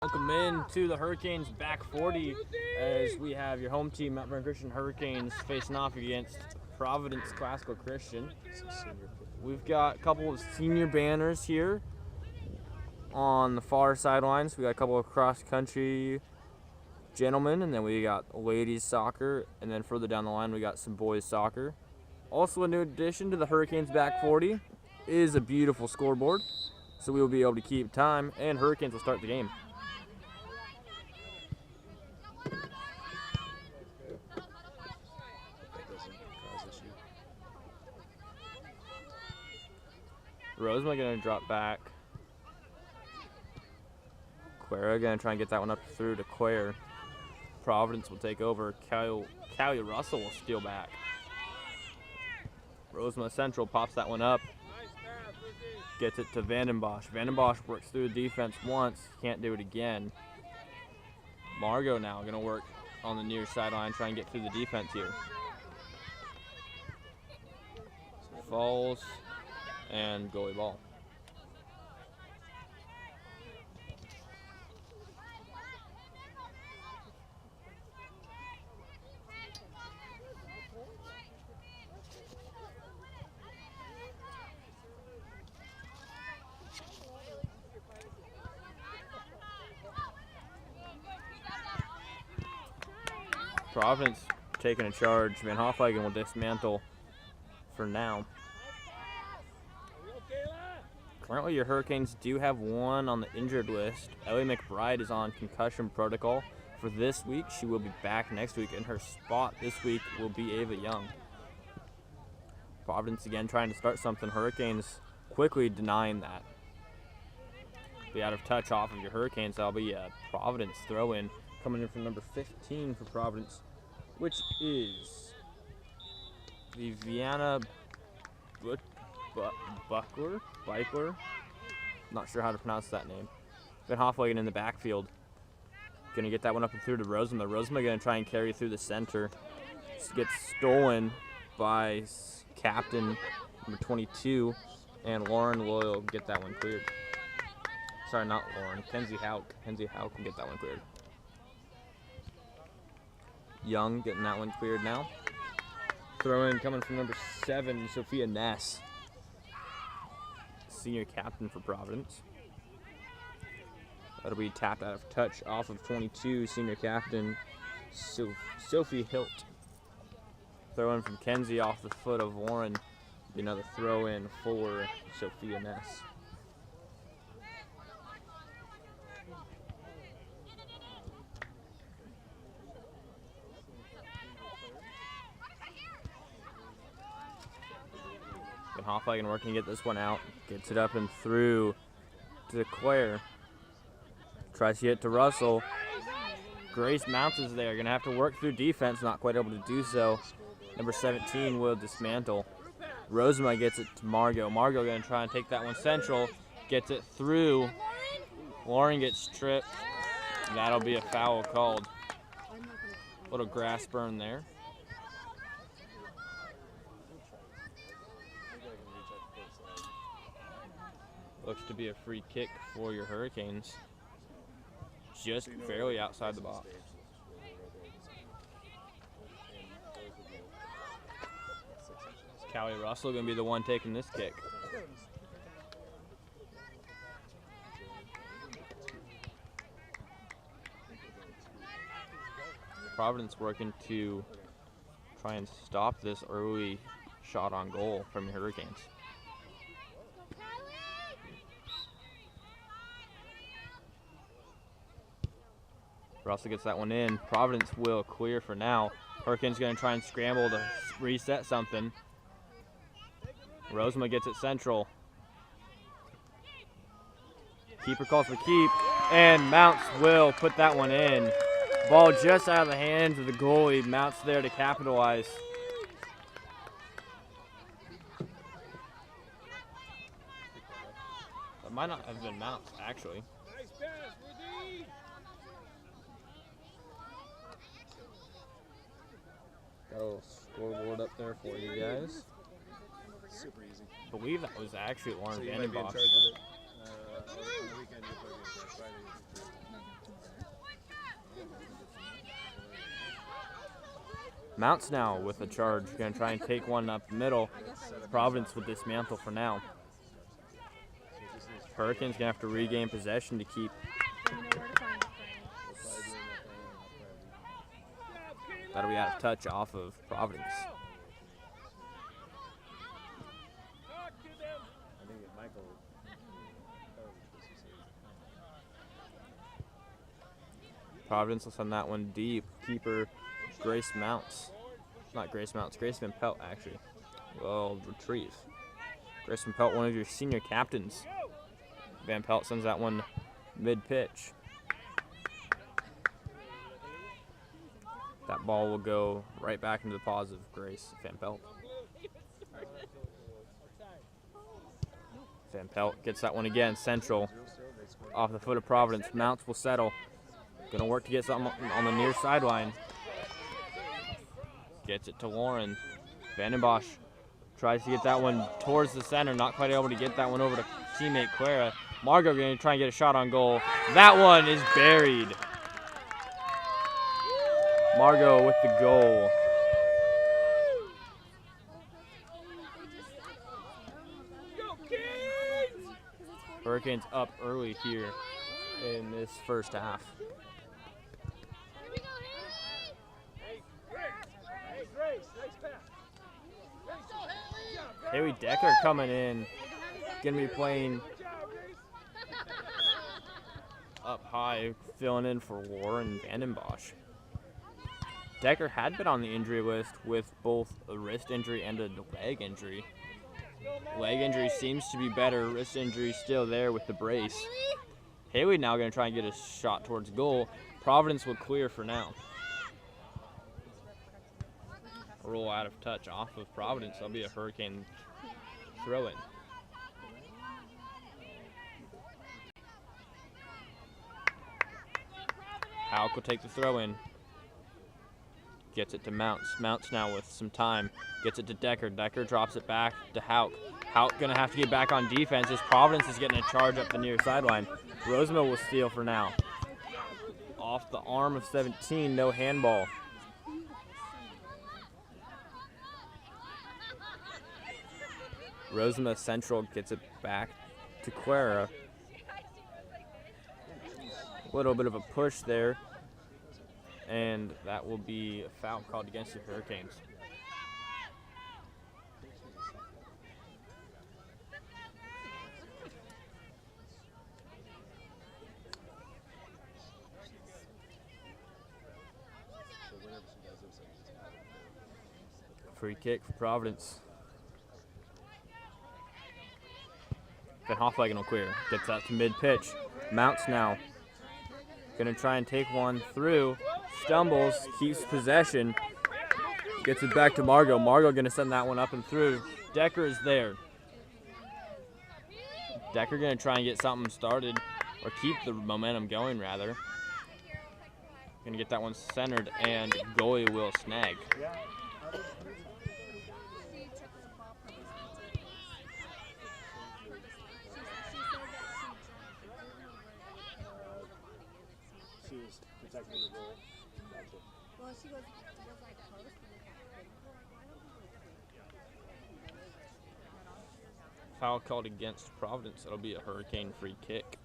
Welcome in to the Hurricanes back 40 as we have your home team, Mount Vernon Christian Hurricanes, facing off against Providence Classical Christian. We've got a couple of senior banners here on the far sidelines. We got a couple of cross-country gentlemen, and then we got ladies soccer, and then further down the line we got some boys soccer. Also a new addition to the Hurricanes back 40 is a beautiful scoreboard, so we will be able to keep time, and Hurricanes will start the game. Rosema gonna drop back. Quera gonna try and get that one up through to Quare. Providence will take over. Callie Russell will steal back. Rosema Central pops that one up. Gets it to Vandenbosch. Vandenbosch works through the defense once. Can't do it again. Margot now gonna work on the near sideline, try and get through the defense here. Falls. And goalie ball. Providence taking a charge. Van Hoflagen will dismantle for now. Currently, your Hurricanes do have one on the injured list. Ellie McBride is on concussion protocol for this week. She will be back next week, and her spot this week will be Ava Young. Providence again trying to start something. Hurricanes quickly denying that. Be out of touch off of your Hurricanes. That'll be a Providence throw-in coming in from number 15 for Providence, which is Viviana Beichler, not sure how to pronounce that name. Van Hoflagen in the backfield. Gonna get that one up and through to Rosema. Rosema gonna try and carry through the center. Gets stolen by captain number 22, and Lauren will get that one cleared. Sorry, not Lauren. Kenzie Hauk. Kenzie Hauk will get that one cleared. Young getting that one cleared now. Throw in coming from number 7, Sophia Ness. Senior captain for Providence. That'll be tapped out of touch off of 22, senior captain Sophie Hilt. Throw in from Kenzie off the foot of Warren. Be another throw in for Sophia Ness. Hoflagen working to get this one out. Gets it up and through to Claire. Tries to get to Russell. Grace Mounts is there. Going to have to work through defense. Not quite able to do so. Number 17 will dismantle. Rosema gets it to Margot. Margot going to try and take that one central. Gets it through. Lauren gets tripped. That'll be a foul called. Little grass burn there. Looks to be a free kick for your Hurricanes. Just barely outside the box. Callie Russell going to be the one taking this kick. Providence working to try and stop this early shot on goal from your Hurricanes. Russell gets that one in. Providence will clear for now. Hurricanes going to try and scramble to reset something. Rosema gets it central. Keeper calls for keep, and Mounts will put that one in. Ball just out of the hands of the goalie. Mounts there to capitalize. That might not have been Mounts, actually. Got a little scoreboard up there for you guys. Super easy. I believe that was actually Lauren So you might be in Vandenbosch. charge of it. On the weekend, you'll probably be in charge. Friday. Mounts now with a charge. Going to try and take one up the middle. Providence will dismantle for now. Hurricanes going to have to regain possession to keep. That'll be out of touch off of Providence. Providence will send that one deep. Keeper Grace Mounts. Not Grace Mounts, Grace Van Pelt actually. Will retrieve. Grace Van Pelt, one of your senior captains. Van Pelt sends that one mid-pitch. That ball will go right back into the paws of Grace Van Pelt. Van Pelt gets that one again, central. Off the foot of Providence. Mounts will settle. Gonna work to get something on the near sideline. Gets it to Lauren. Vandenbosch tries to get that one towards the center. Not quite able to get that one over to teammate Clara. Margot gonna try and get a shot on goal. That one is buried. Margot with the goal. Hurricanes up early here in this first half. Haley Decker coming in, gonna be playing up high, filling in for Lauren Vandenbosch. Decker had been on the injury list with both a wrist injury and a leg injury. Leg injury seems to be better, wrist injury still there with the brace. Haley now gonna try and get a shot towards goal. Providence will clear for now. Roll out of touch off of Providence. That'll be a Hurricane throw-in. Hauk will take the throw-in. Gets it to Mounts. Mounts now with some time. Gets it to Decker. Decker drops it back to Hauk. Hauk gonna have to get back on defense as Providence is getting a charge up the near sideline. Roosevelt will steal for now. Off the arm of 17, no handball. Rosema Central gets it back to Clara. A little bit of a push there, and that will be a foul called against the Hurricanes. Free kick for Providence. Van Hofflegen will clear. Gets that to mid-pitch. Mounts now. Gonna try and take one through. Stumbles, keeps possession. Gets it back to Margot. Margot gonna send that one up and through. Decker is there. Decker gonna try and get something started, or keep the momentum going rather. Gonna get that one centered, and goalie will snag. Foul called against Providence. That'll be a Hurricane free kick.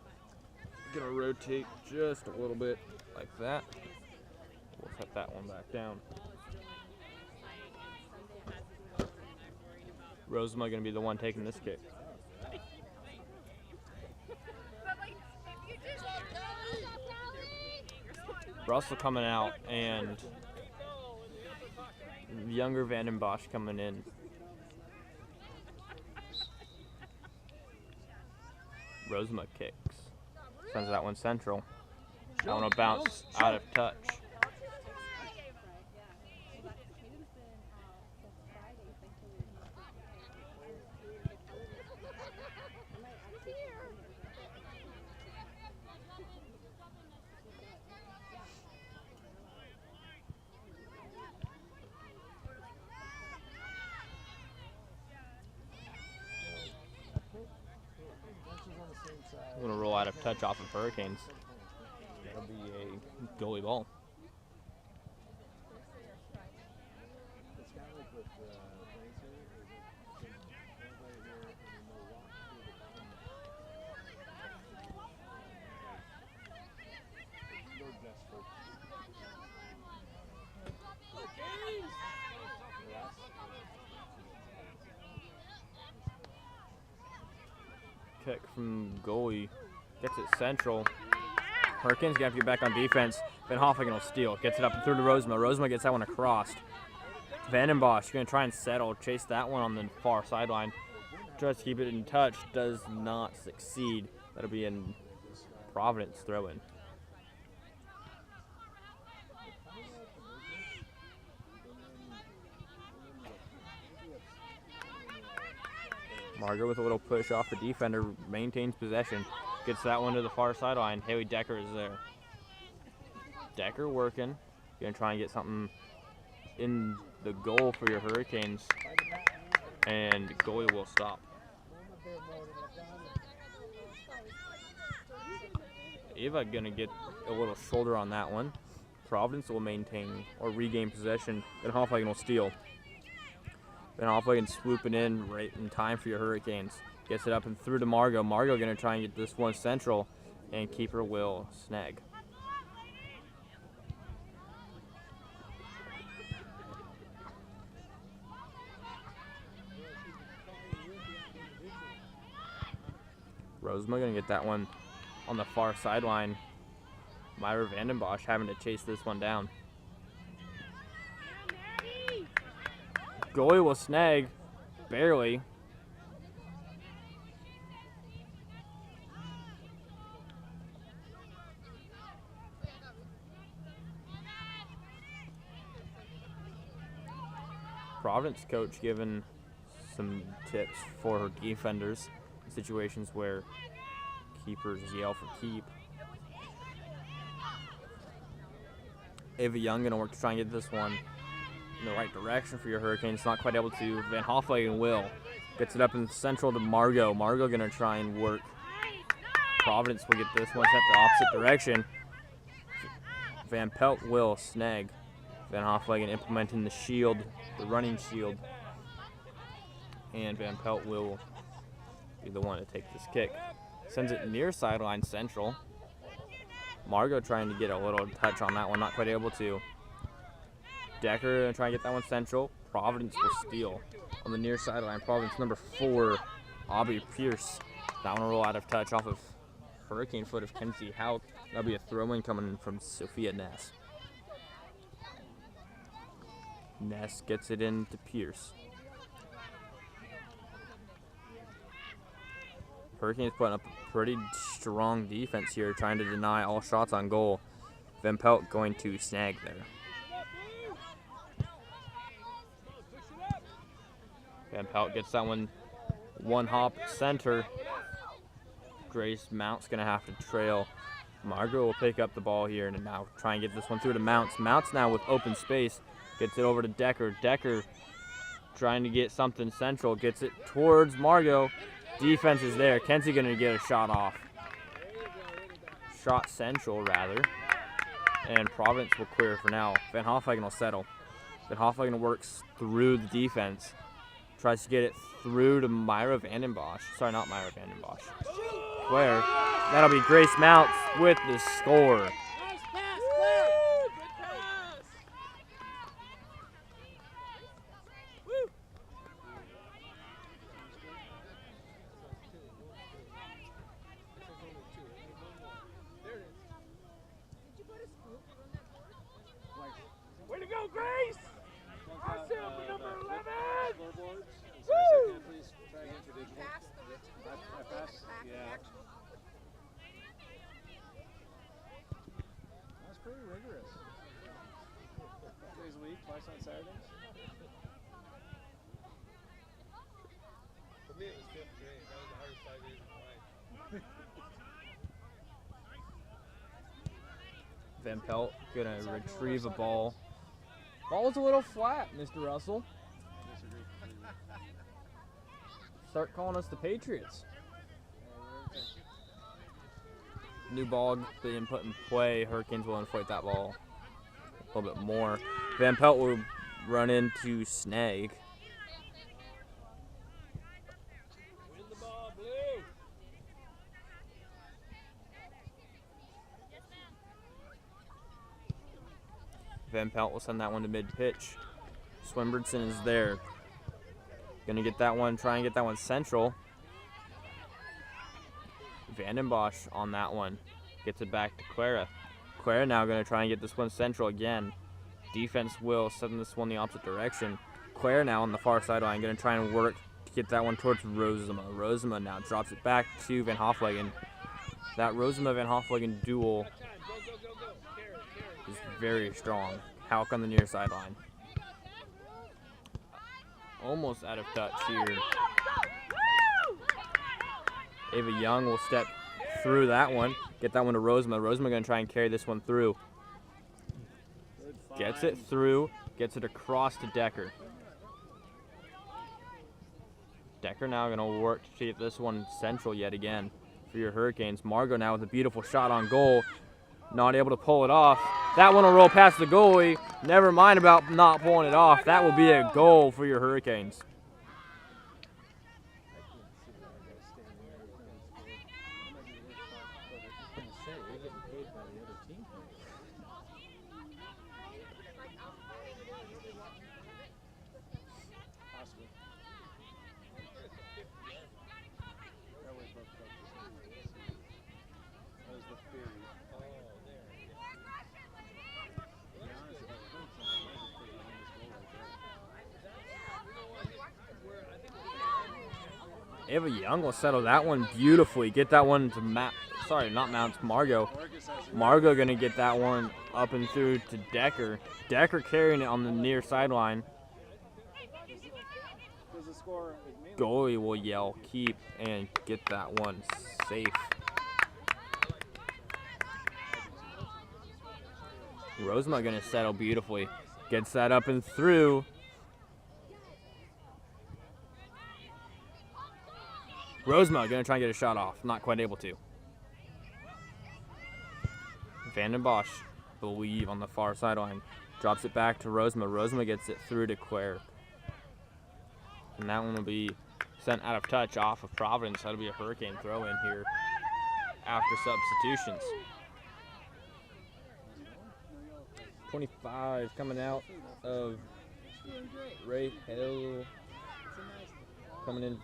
Gonna rotate just a little bit like that. We'll set that one back down. Rosema gonna be the one taking this kick. Russell coming out and younger Vandenbosch coming in. Rosema kicks. Sends that one central. That one will bounce out of touch. I'm going to roll out of touch off of Hurricanes. That'll be a goalie ball. Kick from goalie. Gets it central. Hurricanes gonna have to get back on defense. Van Hoffingen will steal. Gets it up and through to Rosema. Rosema gets that one across. Vandenbosch gonna try and settle. Chase that one on the far sideline. Tries to keep it in touch. Does not succeed. That'll be in Providence throw-in. Margot with a little push off the defender, maintains possession. Gets that one to the far sideline. Haley Decker is there. Decker working. Gonna try and get something in the goal for your Hurricanes. And goalie will stop. Eva gonna get a little shoulder on that one. Providence will maintain or regain possession. Van Hoffingen will steal. Van Hoffingen swooping in right in time for your Hurricanes. Gets it up and through to Margot. Margot going to try and get this one central, and keeper will snag. Rosema going to get that one on the far sideline. Myra Vandenbosch having to chase this one down. Goalie will snag, barely. Providence coach giving some tips for her defenders in situations where keepers yell for keep. Ava Young gonna work to try and get this one in the right direction for your Hurricanes. Not quite able to. Van Hoffingen will. Gets it up in central to Margot. Margot gonna try and work. Providence will get this one set the opposite direction. Van Pelt will snag. Van Hoffingen implementing the shield, the running shield. And Van Pelt will be the one to take this kick. Sends it near sideline central. Margot trying to get a little touch on that one, not quite able to. Decker going to try and get that one central. Providence will steal on the near sideline. Providence number 4, Aubrey Pierce. That one will roll out of touch off of hurricane foot of Kenzie Hauk. That'll be a throw-in coming in from Sophia Ness. Ness gets it into Pierce. Hurricanes putting up a pretty strong defense here, trying to deny all shots on goal. Van Pelt going to snag there. Van Pelt gets that one hop center. Grace Mount's going to have to trail. Margot will pick up the ball here and now try and get this one through to Mounts. Mounts now with open space. Gets it over to Decker. Decker trying to get something central. Gets it towards Margot. Defense is there. Kenzie going to get a shot off. Shot central, rather. And Providence will clear for now. Van Hoffingen will settle. Van Hoffingen works through the defense. Tries to get it through to Myra Vandenbosch. Sorry, not Myra Vandenbosch. Claire. That'll be Grace Mounts with the score. Way to go, Grace! Our sample number 11! Woo! Please try again for digital. I passed? Yeah. That's pretty rigorous. 5 days a week, twice on Saturdays. For me, it was 5th grade. That was the hardest 5 days of my life. Van Pelt gonna retrieve a ball. Ball's a little flat, Mr. Russell. Start calling us the Patriots. New ball being put in play. Hurricanes will inflate that ball a little bit more. Van Pelt will run into snag. Van Pelt will send that one to mid-pitch. Swinburne is there. Gonna get that one, try and get that one central. Vandenbosch on that one. Gets it back to Quera. Quera now gonna try and get this one central again. Defense will send this one the opposite direction. Quera now on the far sideline, gonna try and work to get that one towards Rosema. Rosema now drops it back to Van Hofwegen. That Rosema-Van Hofwegen duel is very strong. Hauk on the near sideline. Almost out of touch here. Ava Young will step through that one. Get that one to Rosema. Rosema going to try and carry this one through. Gets it through. Gets it across to Decker. Decker now going to work to get this one central yet again for your Hurricanes. Margot now with a beautiful shot on goal. Not able to pull it off. That one will roll past the goalie. Never mind about not pulling it off. That will be a goal for your Hurricanes. Ava Young will settle that one beautifully. Get that one to Margot. Margot going to get that one up and through to Decker. Decker carrying it on the near sideline. Goalie will yell keep and get that one safe. Rosema going to settle beautifully. Gets that up and through. Rosema going to try and get a shot off. Not quite able to. Vandenbosch, believe, on the far sideline. Drops it back to Rosema. Rosema gets it through to Quer. And that one will be sent out of touch off of Providence. That'll be a Hurricane throw in here after substitutions. 25 coming out of Ray Hill. Coming in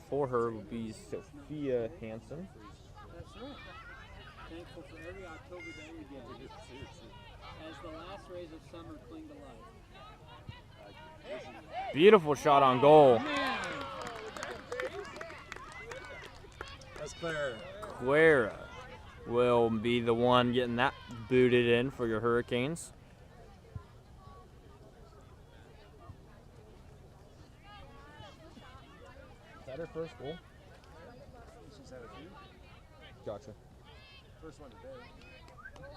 for her will be Sophia Hansen. That's right. Thankful for every October day we get. As the last rays of summer cling to life. Beautiful shot on goal. That's Clara. Quera will be the one getting that booted in for your Hurricanes. Is that her first goal? She's had a few. Gotcha. First one today.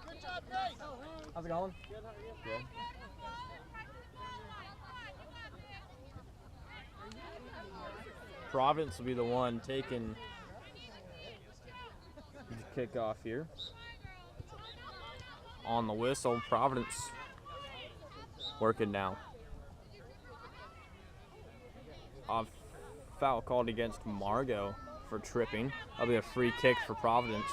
Good job, Grace. How's it going? Good. Providence will be the one taking the kickoff here. On the whistle, Providence working now. A foul called against Margot for tripping. That'll be a free kick for Providence.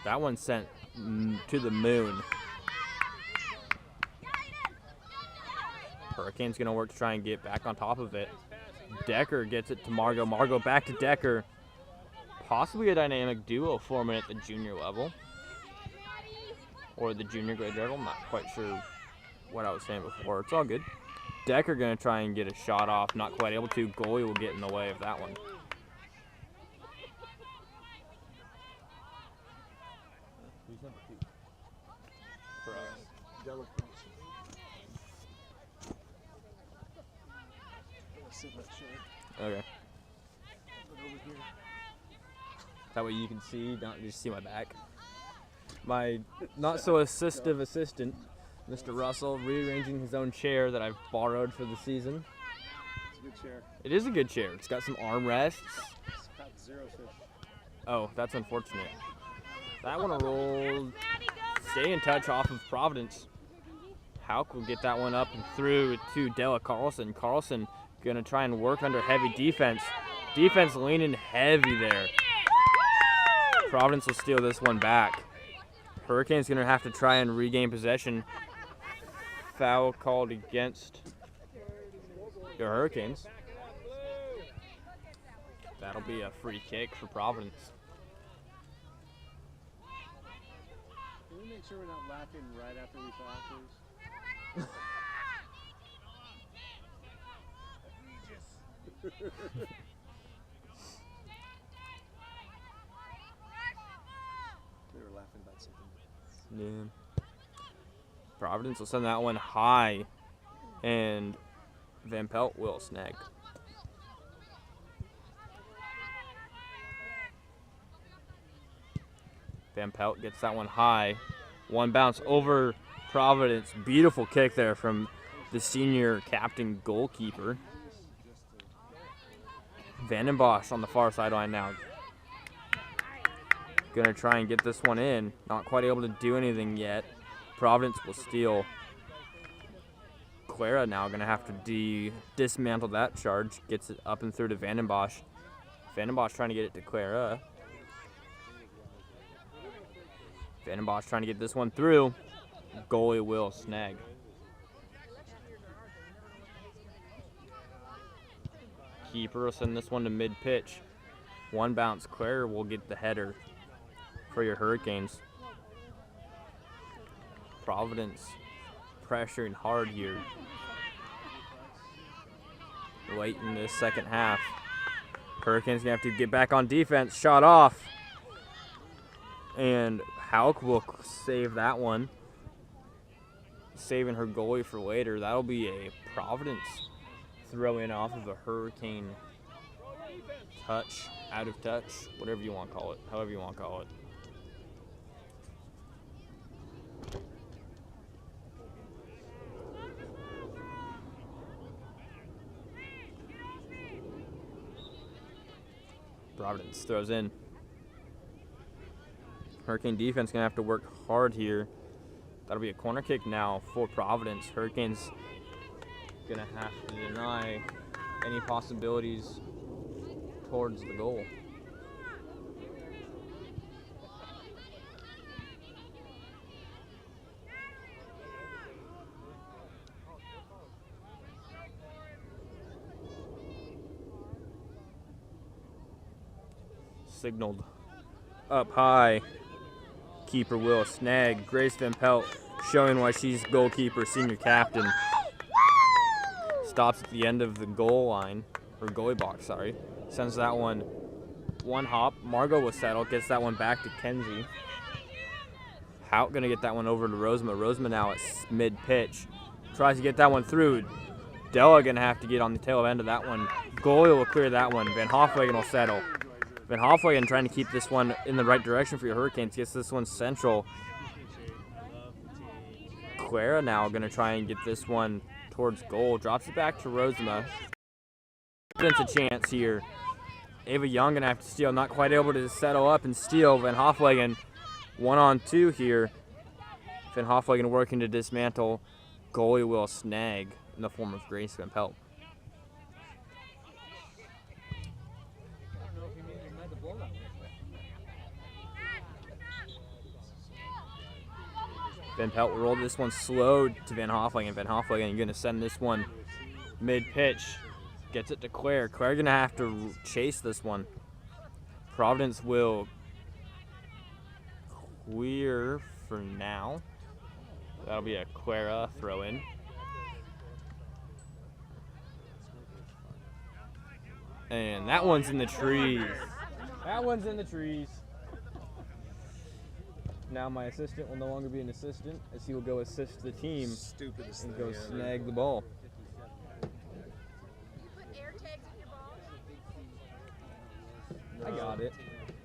That one sent to the moon. Hurricane's going to work to try and get back on top of it. Decker gets it to Margot. Margot back to Decker. Possibly a dynamic duo forming at the junior level. Or the junior grade level. I'm not quite sure what I was saying before. It's all good. Decker going to try and get a shot off. Not quite able to. Goalie will get in the way of that one. Okay. That way you can see, not just see my back. My not so assistive assistant, Mr. Russell, rearranging his own chair that I've borrowed for the season. It's a good chair. It is a good chair. It's got some armrests. It's got 0 fish. Oh, that's unfortunate. That one rolled. Stay in touch off of Providence. Hauk will get that one up and through to Della Carlson. Carlson going to try and work under heavy defense. Defense leaning heavy there. Providence will steal this one back. Hurricanes going to have to try and regain possession. Foul called against the Hurricanes. That'll be a free kick for Providence. Can we make sure we're not laughing right after we foul, please? They were laughing about something. Yeah. Providence will send that one high, and Van Pelt will snag. Van Pelt gets that one high. One bounce over Providence. Beautiful kick there from the senior captain goalkeeper. Vandenbosch on the far sideline now. Gonna try and get this one in. Not quite able to do anything yet. Providence will steal. Clara now gonna have to dismantle that charge. Gets it up and through to Vandenbosch. Vandenbosch trying to get it to Clara. Vandenbosch trying to get this one through. Goalie will snag. Keeper will send this one to mid-pitch. One bounce. Clara will get the header for your Hurricanes. Providence pressuring hard here. Late in this second half. Hurricanes gonna have to get back on defense. Shot off. And Hauk will save that one. Saving her goalie for later. That'll be a Providence throw in off of a Hurricane touch, out of touch, whatever you want to call it, however you want to call it. Providence throws in. Hurricane defense going to have to work hard here. That'll be a corner kick now for Providence. Hurricanes going to have to deny any possibilities towards the goal. Signaled up high. Keeper will snag. Grace Van Pelt showing why she's goalkeeper, senior captain. Stops at the end of the goal line, or goalie box, sorry. Sends that one hop. Margot will settle, gets that one back to Kenzie. Hauk gonna get that one over to Rosema. Rosema now at mid-pitch. Tries to get that one through. Della gonna have to get on the tail end of that one. Goalie will clear that one. Van Hofwegen will settle. Van Hofwegen trying to keep this one in the right direction for your Hurricanes. Gets this one central. Clara now going to try and get this one towards goal. Drops it back to Rosema. It's a chance here. Ava Young going to have to steal. Not quite able to settle up and steal. Van Hofwegen 1-on-2 here. Van Hofwegen working to dismantle. Goalie will snag in the form of Grace Van Pelt. Van Pelt will roll this one slow to Van Hofwegen. Van Hofwegen going to send this one mid-pitch. Gets it to Claire. Claire going to have to chase this one. Providence will clear for now. That'll be a Clara throw-in. And that one's in the trees. That one's in the trees. Now my assistant will no longer be an assistant, as he will go assist the team and go snag the ball. I got it.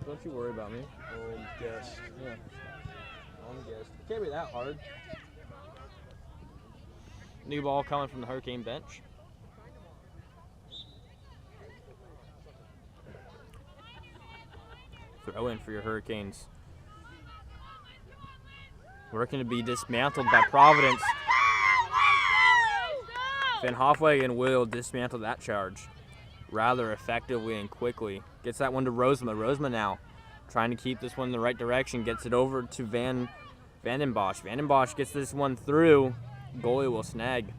Don't you worry about me. Guess. Yeah. On the guess. It can't be that hard. New ball coming from the Hurricane bench. Throw in for your Hurricanes. Working to be dismantled by Providence. Van Hofwagen will dismantle that charge rather effectively and quickly. Gets that one to Rosema. Rosema now trying to keep this one in the right direction. Gets it over to Vandenbosch. Vandenbosch gets this one through. Goalie will snag.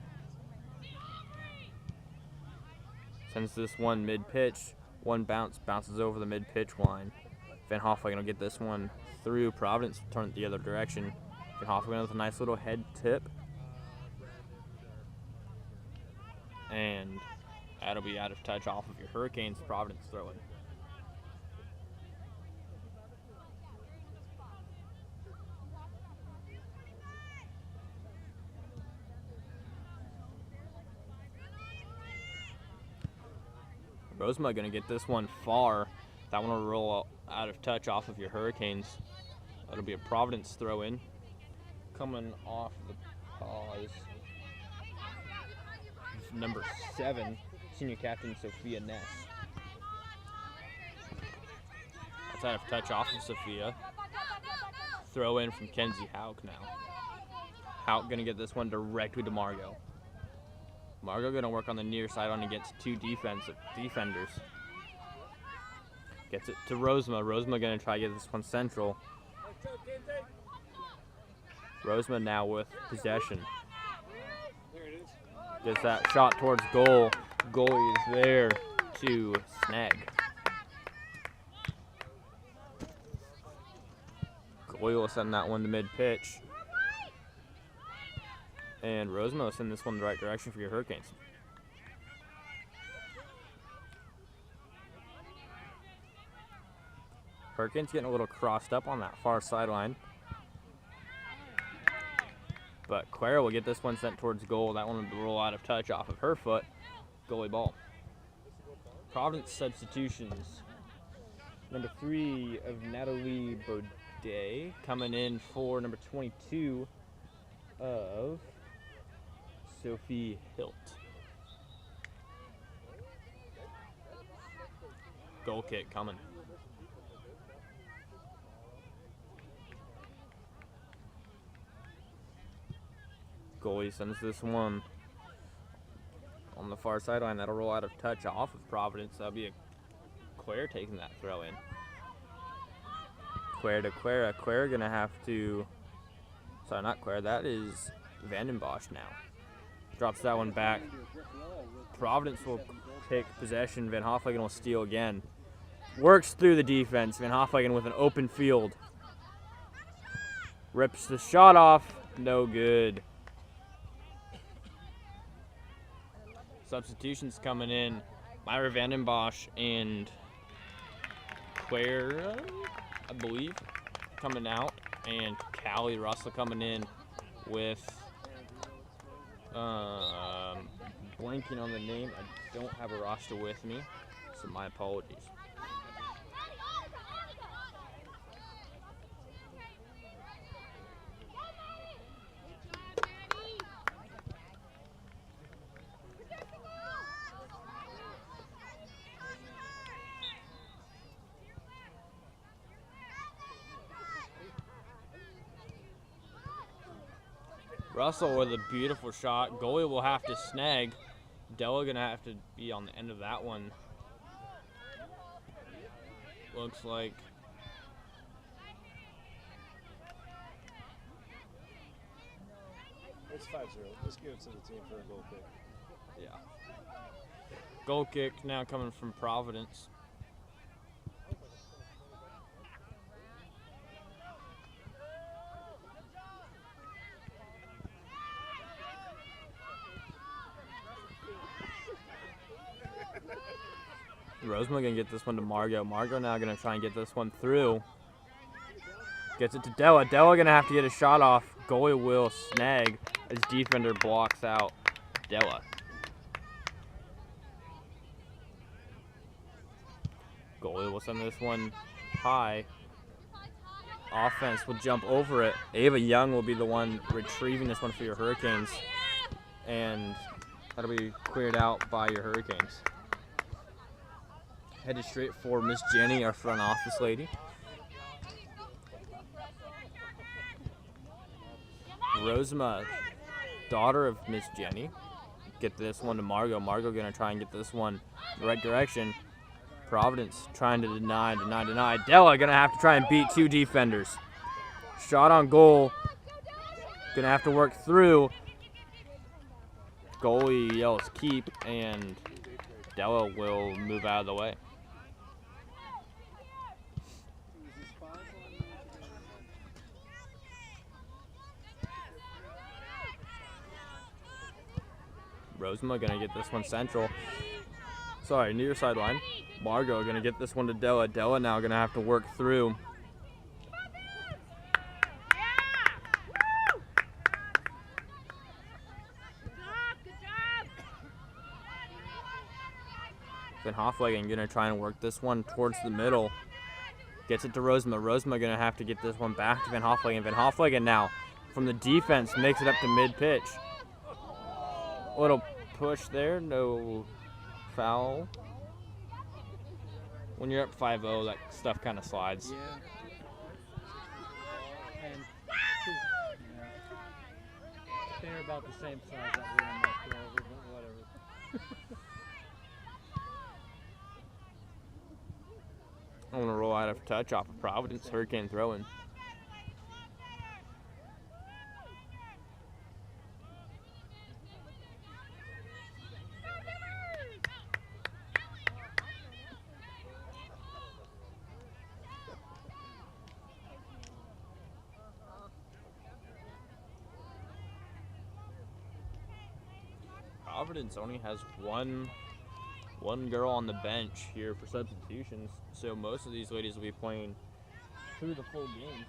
Sends this one mid-pitch. One bounces over the mid-pitch line. Van Hofwagen will get this one through. Providence will turn it the other direction. Van Hofwagen with a nice little head tip. And that'll be out of touch off of your Hurricanes. Providence throwing. Rosema going to get this one far. That one will roll out of touch off of your Hurricanes. That'll be a Providence throw in. Coming off the pause. Number 7, senior captain Sophia Ness. That's out of touch off of Sophia. Throw in from Kenzie Hauk now. Hauk going to get this one directly to Margot. Margot going to work on the near sideline against 2 defenders. Gets it to Rosema. Rosema going to try to get this one central. Rosema now with possession. Gets that shot towards goal. Goalie is there to snag. Goalie will send that one to mid-pitch. And Rosema will send this one in the right direction for your Hurricanes. Hurricanes getting a little crossed up on that far sideline. But Quera will get this one sent towards goal. That one will roll out of touch off of her foot. Goalie ball. Providence substitutions. Number 3 of Natalie Baudet coming in for number 22 of Sophie Hilt. Goal kick coming. Goalie sends this one on the far sideline. That'll roll out of touch off of Providence. That'll be a Quare taking that throw in. Quare to Quare. Quare gonna have to. Sorry, not Quare. That is Vandenbosch now. Drops that one back. Providence will take possession. Van Hofwagen will steal again. Works through the defense. Van Hofwagen with an open field. Rips the shot off. No good. Substitutions coming in. Myra Vandenbosch and Quare, I believe, coming out. And Callie Russell coming in with blanking on the name. I don't have a roster with me, so my apologies. Russell with a beautiful shot. Goalie will have to snag. Della gonna have to be on the end of that one. Looks like. It's 5-0. Let's give it to the team for a goal kick. Yeah. Goal kick now coming from Providence. Rosema gonna get this one to Margot. Margot now gonna try and get this one through. Gets it to Della. Della gonna have to get a shot off. Goalie will snag as defender blocks out Della. Goalie will send this one high. Offense will jump over it. Ava Young will be the one retrieving this one for your Hurricanes. And that'll be cleared out by your Hurricanes. Headed straight for Miss Jenny, our front office lady. Rosema, daughter of Miss Jenny. get this one to Margot. Margot gonna try and get this one the right direction. Providence trying to deny. Della gonna have to try and beat 2 defenders. Shot on goal. Gonna have to work through. Goalie yells keep, and Della will move out of the way. Rosema gonna get this one central. Sorry, near sideline. Margot gonna get this one to Della. Della now gonna have to work through. Van Hoflegen gonna try and work this one towards the middle. Gets it to Rosema. Rosema gonna have to get this one back to Van Hoflegen. Van Hoflegen now from the defense makes it up to mid-pitch. Little push there, no foul. When you're up 5-0, that stuff kind of slides. Yeah. And they're about the same size that we're in that field, but whatever. I'm going to roll out of touch off of Providence. Hurricane throw-in. Providence only has one girl on the bench here for substitutions, so most of these ladies will be playing through the full game.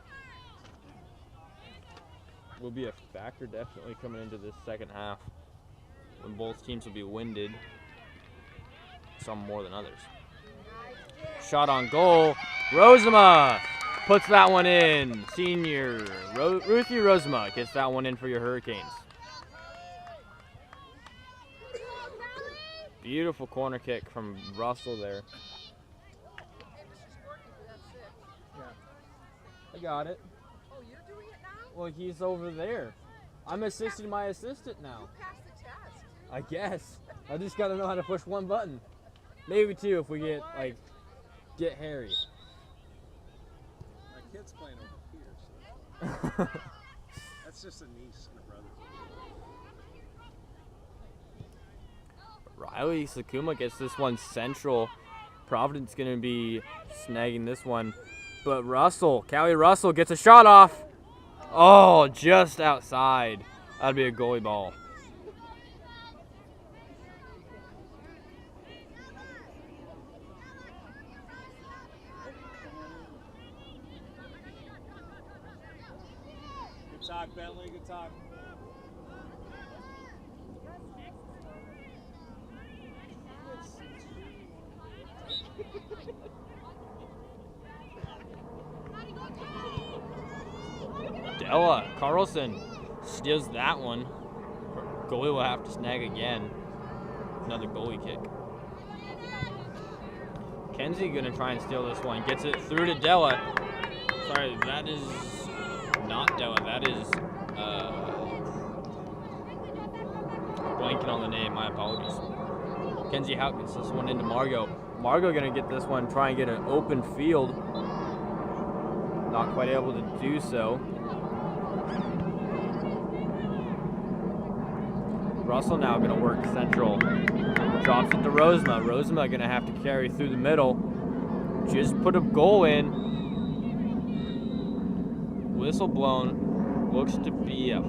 Will be a factor definitely coming into this second half when both teams will be winded, some more than others. Shot on goal. Rosema puts that one in. Senior Ruthie Rosema gets that one in for your Hurricanes. Beautiful corner kick from Russell there. I got it. Oh, you're doing it now? Well, he's over there. I'm assisting my assistant now. You passed the test. I guess. I just gotta know how to push one button. Maybe 2 if we get hairy. My kid's playing over here, so that's just a niece and a brother. Riley Sakuma gets this one central. Providence gonna be snagging this one. But Callie Russell gets a shot off. Oh, just outside. That'd be a goalie ball. Good talk, Bentley. Good talk. Della Carlson steals that one. Goalie will have to snag again. Another goalie kick. Kenzie gonna try and steal this one. Gets it through to Della. Sorry, that is not Della. That is blanking on the name. My apologies. Kenzie Hout gets this one into Margot. Margot gonna get this one. Try and get an open field. Not quite able to do so. Russell now going to work central. Drops it to Rosema. Rosema going to have to carry through the middle. Just put a goal in. Whistle blown. Looks to be a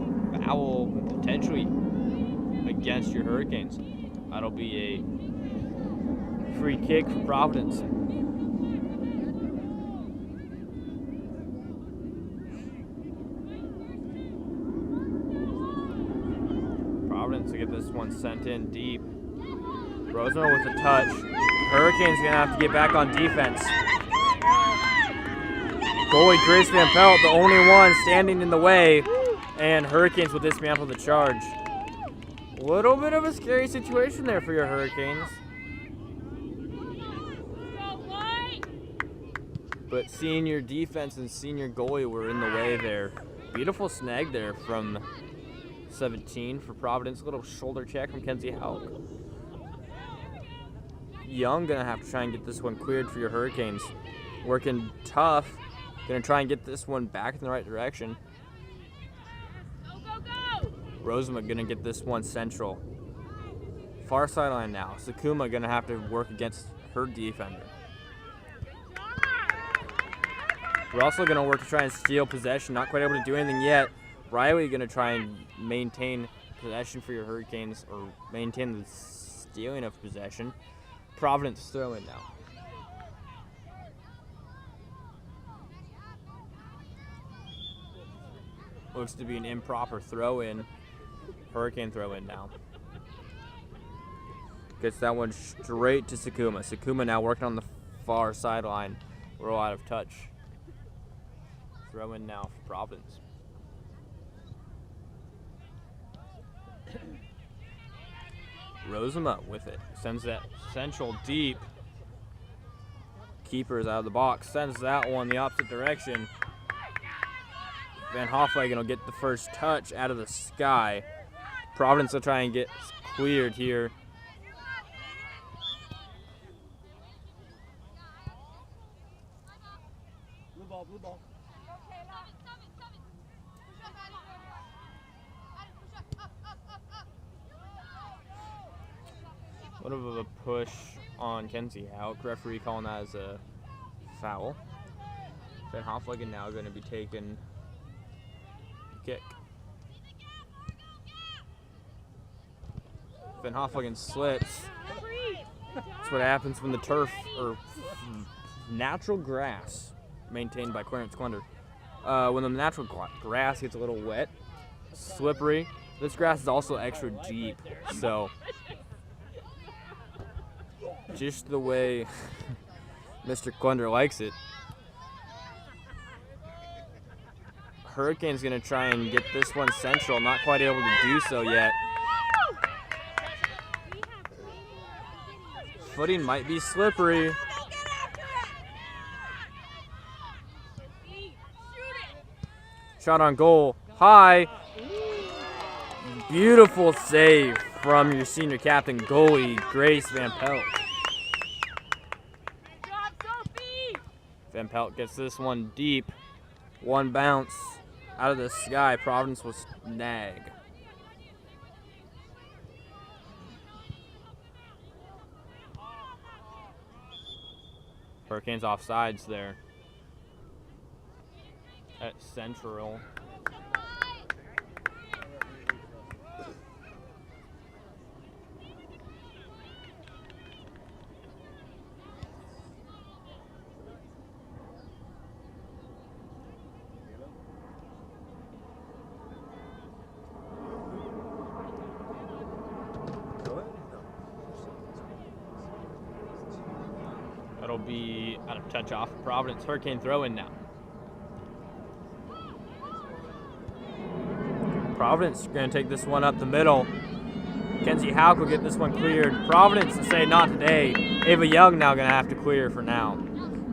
foul potentially against your Hurricanes. That'll be a free kick for Providence. To get this one sent in deep. Rosner with a touch. Hurricanes gonna have to get back on defense. Goalie Grace Van Pelt, the only one standing in the way, and Hurricanes will dismantle the charge. A little bit of a scary situation there for your Hurricanes. But senior defense and senior goalie were in the way there. Beautiful snag there from 17 for Providence. A little shoulder check from Kenzie Houck. Young gonna have to try and get this one cleared for your Hurricanes. Working tough. Gonna try and get this one back in the right direction. Rosema gonna get this one central. Far sideline now. Sakuma gonna have to work against her defender. We're also gonna work to try and steal possession. Not quite able to do anything yet. Riley gonna try and maintain possession for your Hurricanes, or maintain the stealing of possession. Providence throw in now. Looks to be an improper throw in. Hurricane throw in now. Gets that one straight to Sakuma. Sakuma now working on the far sideline. We're all out of touch. Throw in now for Providence. Rosema with it. Sends that central deep. Keeper's out of the box. Sends that one the opposite direction. Van Hofwegen will get the first touch out of the sky. Providence will try and get cleared here. Blue ball, blue ball. A little bit of a push on Kenzie Houck. Referee calling that as a foul. Van Hofwegen now going to be taking the kick. Van Hofwegen slips. That's what happens when the turf, or natural grass, maintained by Clarence Clunder. When the natural grass gets a little wet, slippery, this grass is also extra deep, so just the way Mr. Clunder likes it. Hurricane's gonna try and get this one central, not quite able to do so yet. Footing might be slippery. Shot on goal, high. Beautiful save from your senior captain goalie, Grace Van Pelt. Van Pelt gets this one deep. One bounce out of the sky. Providence will snag. Hurricanes offsides there at Central. That'll be out of touch off Providence. Hurricane throw in now. Providence going to take this one up the middle. Kenzie Houck will get this one cleared. Providence to say not today. Ava Young now going to have to clear for now.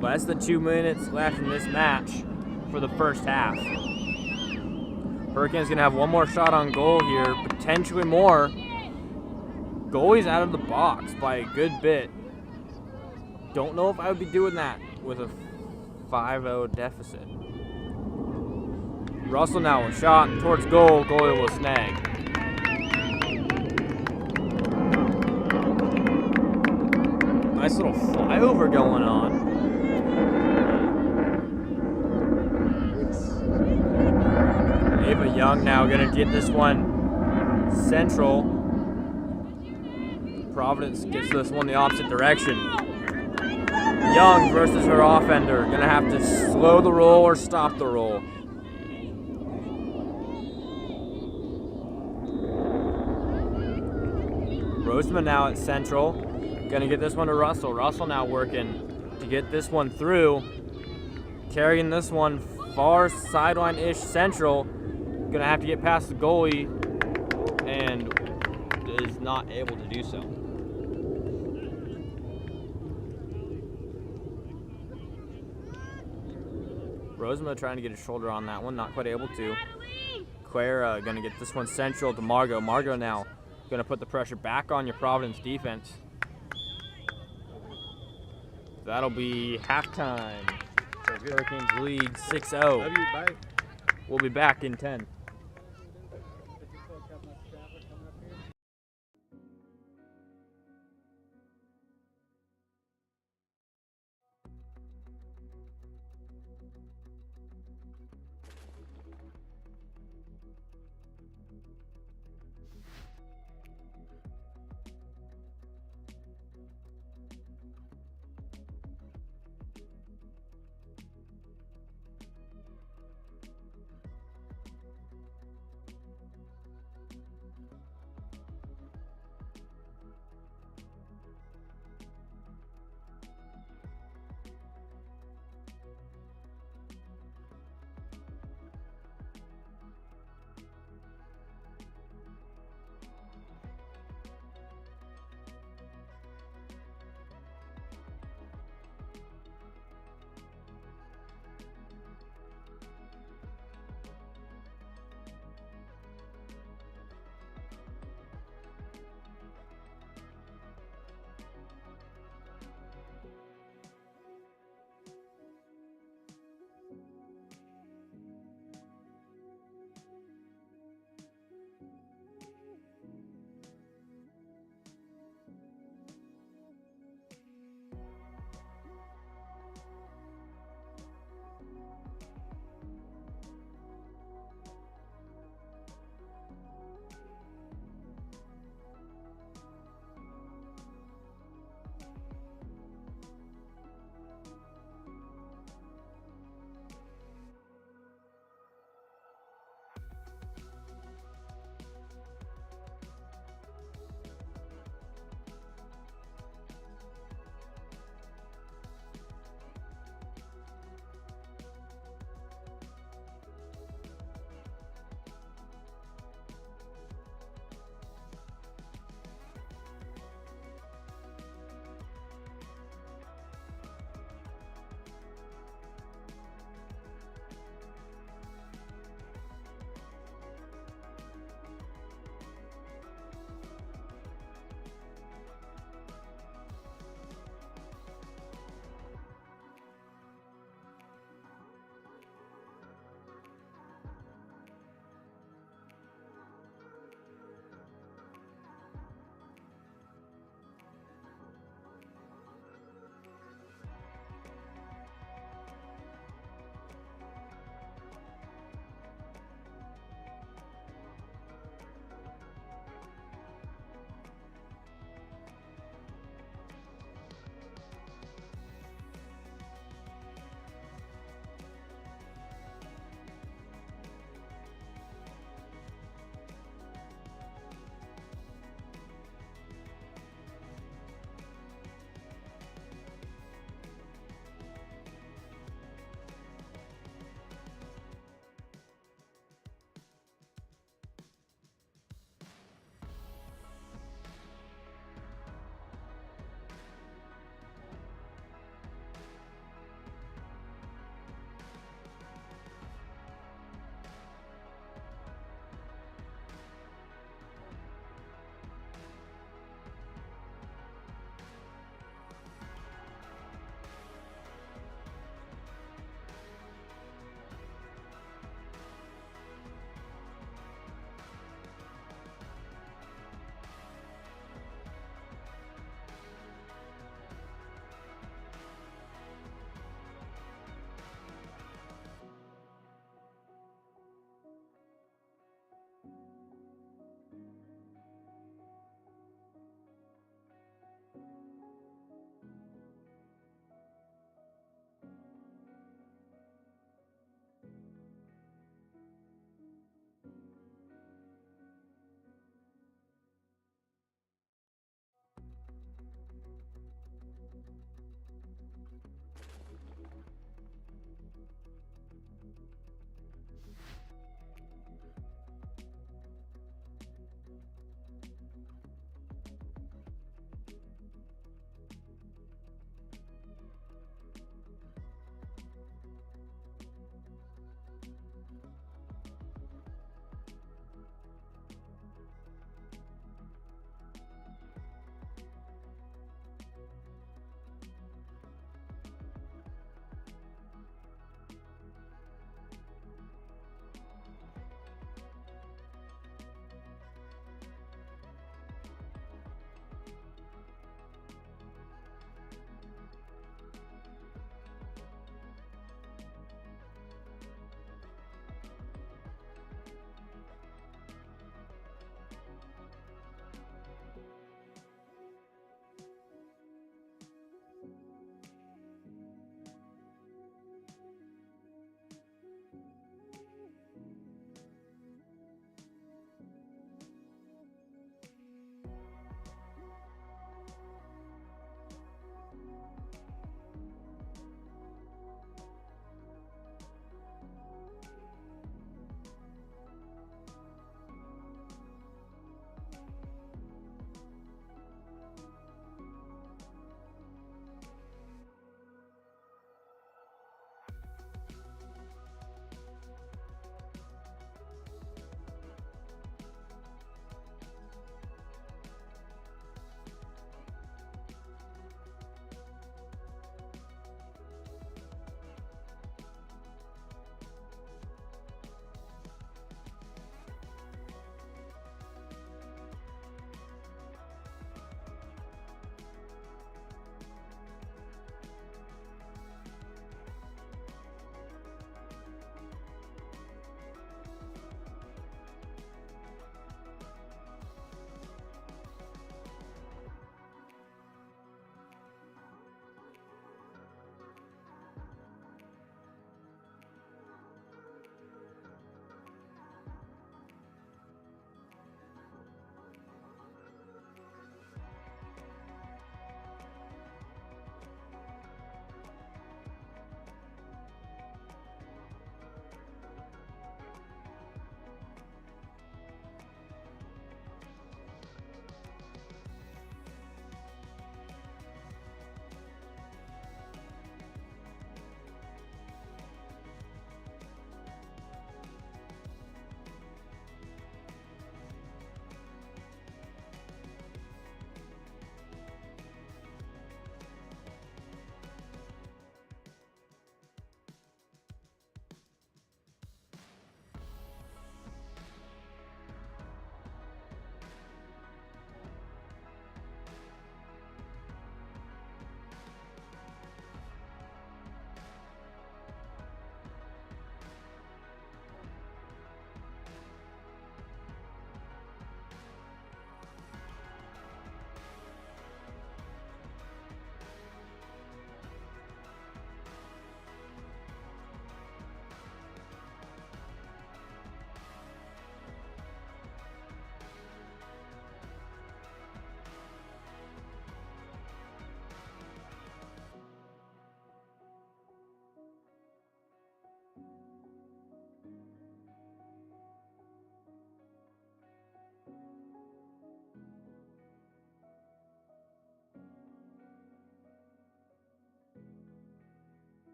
Less than 2 minutes left in this match for the first half. Hurricane's going to have one more shot on goal here, potentially more. Goalie's out of the box by a good bit. Don't know if I would be doing that with a 5-0 deficit. Russell now a shot towards goal. Goalie will snag. Nice little flyover going on. Ava Young now going to get this one central. Providence gets this one the opposite direction. Young versus her offender. Gonna have to slow the roll or stop the roll. Roseman now at Central. Gonna get this one to Russell. Russell now working to get this one through. Carrying this one far sideline-ish Central. Gonna have to get past the goalie and is not able to do so. Rosema trying to get his shoulder on that one, not quite able to. Clara going to get this one central to Margot. Margot now going to put the pressure back on your Providence defense. That'll be halftime. Sounds good. Hurricanes lead 6-0. Love you. Bye. We'll be back in 10.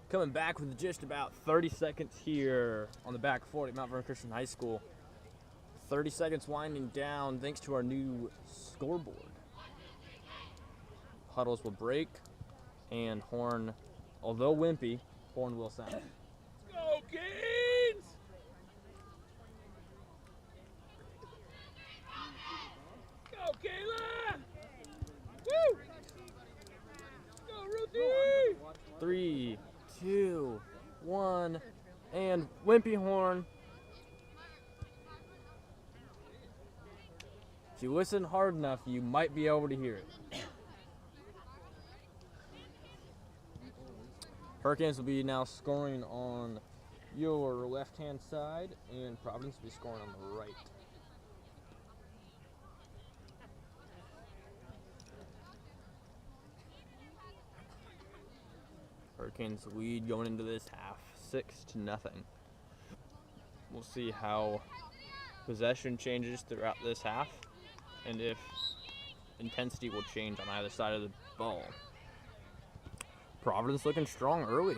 Coming back with just about 30 seconds here on the back 40 at Mount Vernon Christian High School. 30 seconds winding down thanks to our new scoreboard. Huddles will break, and horn, although wimpy, horn will sound. Go, Canes! Go, Kayla! Woo! Go, Ruthie! 3, 2, 1, and wimpy horn. If you listen hard enough, you might be able to hear it. Hurricanes will be now scoring on your left-hand side, and Providence will be scoring on the right. Hurricanes lead going into this half, 6-0. We'll see how possession changes throughout this half, and if intensity will change on either side of the ball. Providence looking strong early.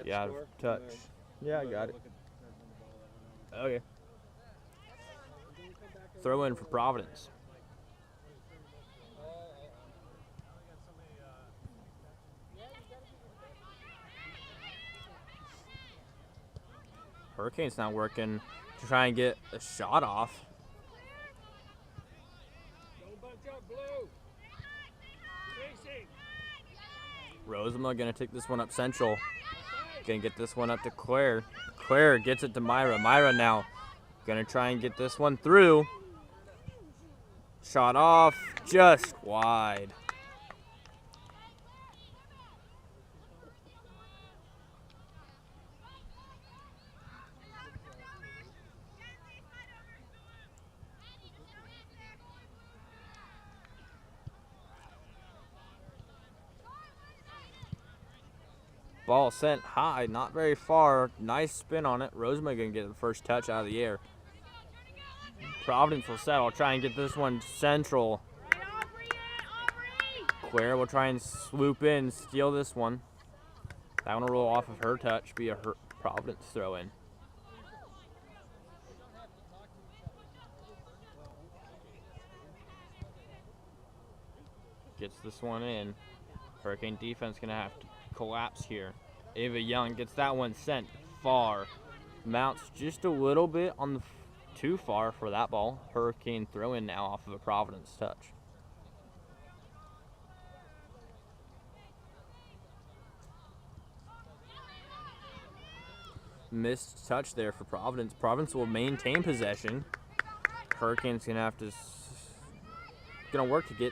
Yeah, touch. Yeah, I got it. Okay. Throw in for Providence. Hurricanes now working to try and get a shot off. Rosamond gonna take this one up central. Gonna get this one up to Claire. Claire gets it to Myra. Myra now gonna try and get this one through. Shot off, just wide. Ball sent high, not very far. Nice spin on it. Rosamond gonna get the first touch out of the air. Providence will settle, try and get this one central. Claire will try and swoop in, steal this one. That one will roll off of her touch, be a Providence throw in. Gets this one in. Hurricane defense gonna have to collapse here. Ava Young gets that one sent far. Mounts just a little bit on the too far for that ball. Hurricane throw in now off of a Providence touch. Missed touch there for Providence. Providence will maintain possession. Hurricane's gonna have to work to get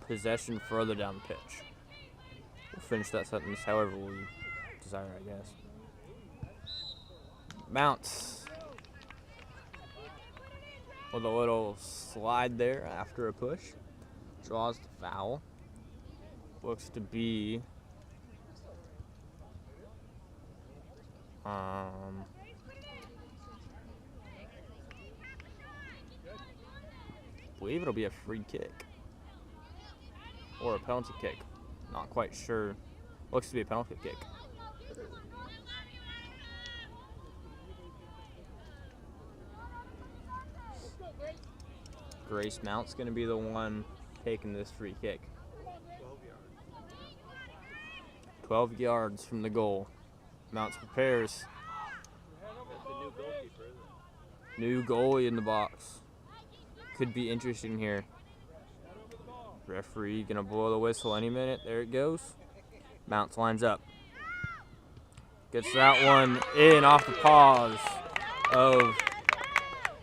possession further down the pitch. We'll finish that sentence however we desire, I guess. Mounts with a little slide there after a push. Draws the foul. Looks to be I believe it'll be a free kick or a penalty kick. Not quite sure. Looks to be a penalty kick. Grace Mount's going to be the one taking this free kick. 12 yards from the goal. Mounts prepares. New goalie in the box. Could be interesting here. Referee gonna blow the whistle any minute. There it goes. Mounts lines up. Gets that one in off the paws of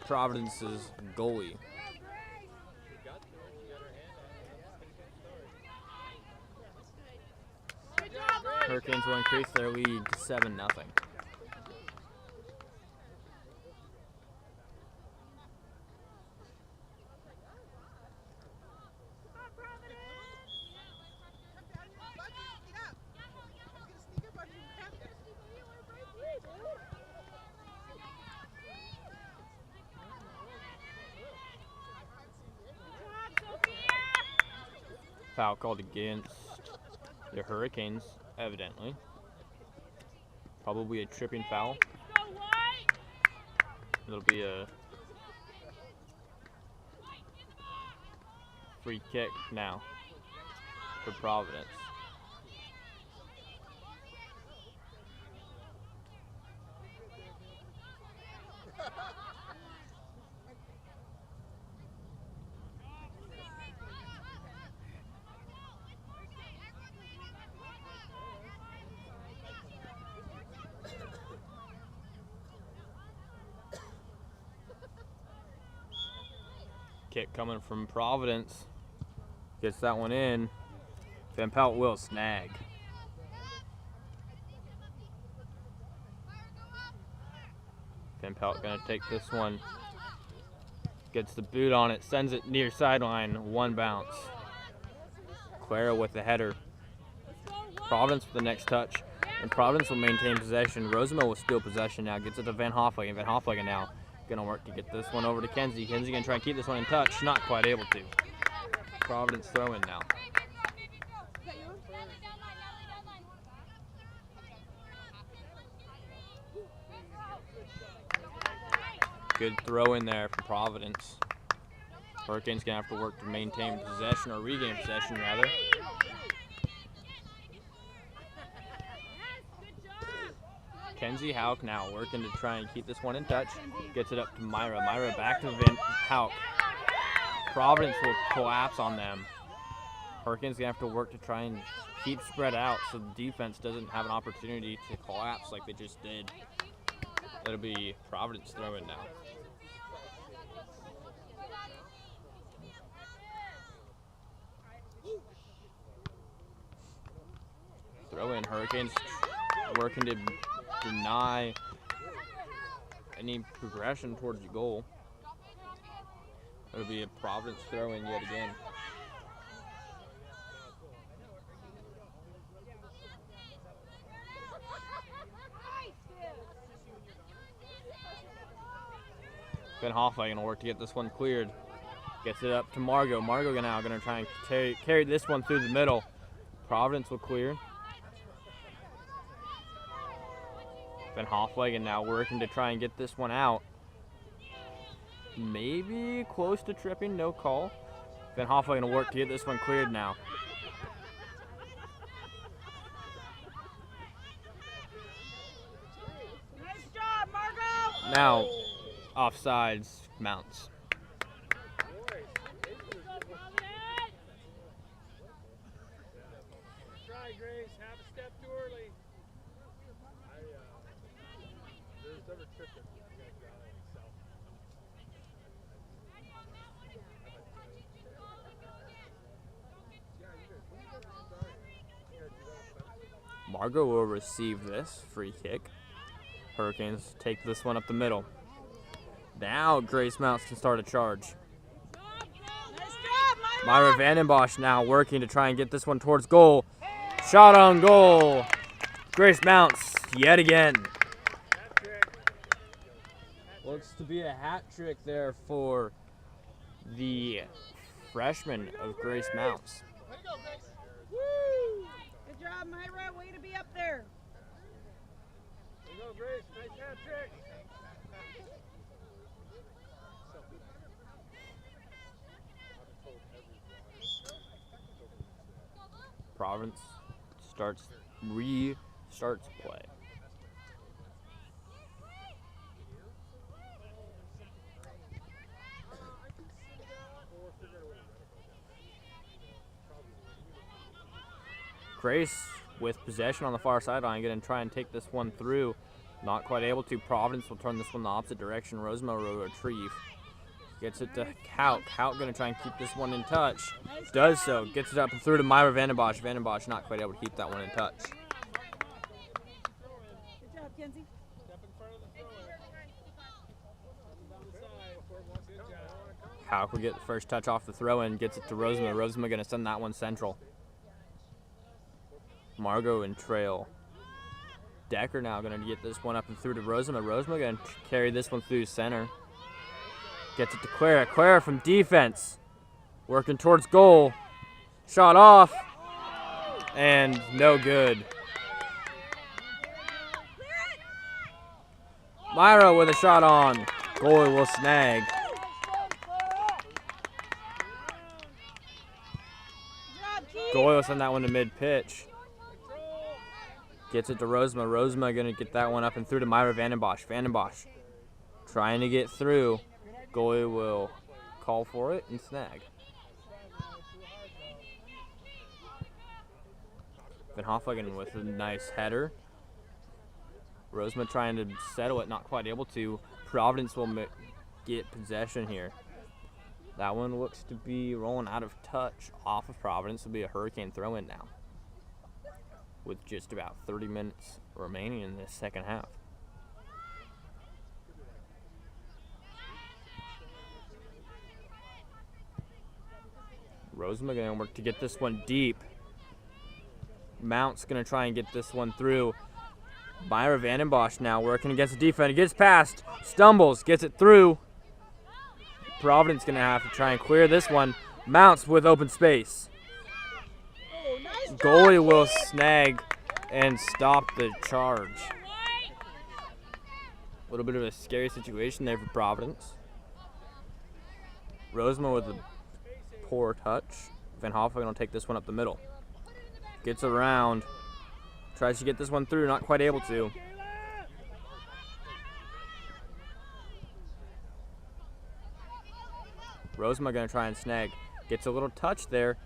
Providence's goalie. Hurricanes will increase their lead to 7-0. Foul called against the Hurricanes, evidently. Probably a tripping foul. It'll be a free kick now for Providence. Kick coming from Providence. Gets that one in. Van Pelt will snag. Van Pelt gonna take this one. Gets the boot on it, sends it near sideline, one bounce. Clara with the header. Providence with the next touch. And Providence will maintain possession. Rosamond will steal possession now. Gets it to Van Hofwegen. Van Hofwegen now gonna work to get this one over to Kenzie. Kenzie gonna try and keep this one in touch. Not quite able to. Providence throwing now. Good throw in there for Providence. Hurricanes gonna have to work to maintain possession or regain possession rather. Kenzie Hauk now working to try and keep this one in touch. Gets it up to Myra. Myra back to Hauk. Providence will collapse on them. Hurricanes gonna have to work to try and keep spread out so the defense doesn't have an opportunity to collapse like they just did. It'll be Providence throwing now. Throw in. Hurricanes working to deny any progression towards the goal. It'll be a Providence throw in yet again. Van Hofwegen will work to get this one cleared. Gets it up to Margot. Margot now going to try and carry this one through the middle. Providence will clear. Van Hofwegen now working to try and get this one out. Maybe close to tripping, no call. Van Hofwegen will work to get this one cleared now. Nice job, Margot! Now, offsides mounts. Try, Grace. Have a step too early. There's never tripping. You guys got it yourself. Margot will receive this free kick. Hurricanes take this one up the middle. Now Grace Mounts can start a charge. Nice job, Myra Vandenbosch now working to try and get this one towards goal. Shot on goal. Grace Mounts yet again. Looks to be a hat trick there for the freshman of Grace Mounts. Way to go, Grace. Woo! Good job, Myra. Way to be up there. There you go, Grace. Nice hat trick. Providence restarts play. Grace with possession on the far sideline, going to try and take this one through. Not quite able to. Providence will turn this one the opposite direction. Rosemont will retrieve. Gets it to Hauk. Hauk going to try and keep this one in touch. Does so. Gets it up and through to Myra Vandenbosch. Vandenbosch not quite able to keep that one in touch. Good job, Kenzie. Step in front of the thrower. Down the side. Good job. Hauk will get the first touch off the throw in. Gets it to Rosemont. Rosemont going to send that one central. Margot and trail. Decker now going to get this one up and through to Rosemont. Rosemont going to carry this one through center. Gets it to Clara. Clara from defense. Working towards goal. Shot off. And no good. Myra with a shot on. Goalie will snag. Goalie will send that one to mid-pitch. Gets it to Rosema. Rosema going to get that one up and through to Myra Vandenbosch. Vandenbosch trying to get through. Goalie will call for it and snag. Van Hofflegen with a nice header. Rosema trying to settle it, not quite able to. Providence will get possession here. That one looks to be rolling out of touch off of Providence. Will be a Hurricane throw-in now, with just about 30 minutes remaining in this second half. Rosema going to work to get this one deep. Mount's going to try and get this one through. Myra Vandenbosch now working against the defense. Gets past, stumbles, gets it through. Providence going to have to try and clear this one. Mounts with open space. Goalie will snag and stop the charge. A little bit of a scary situation there for Providence. Rosema with a poor touch. Van Hofflegen will take this one up the middle. Gets around. Tries to get this one through, not quite able to. Rosema going to try and snag. Gets a little touch there.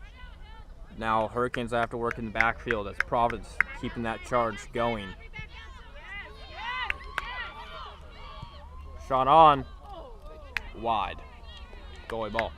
Now Hurricanes have to work in the backfield as Providence keeping that charge going. Shot on. Wide. Goalie ball.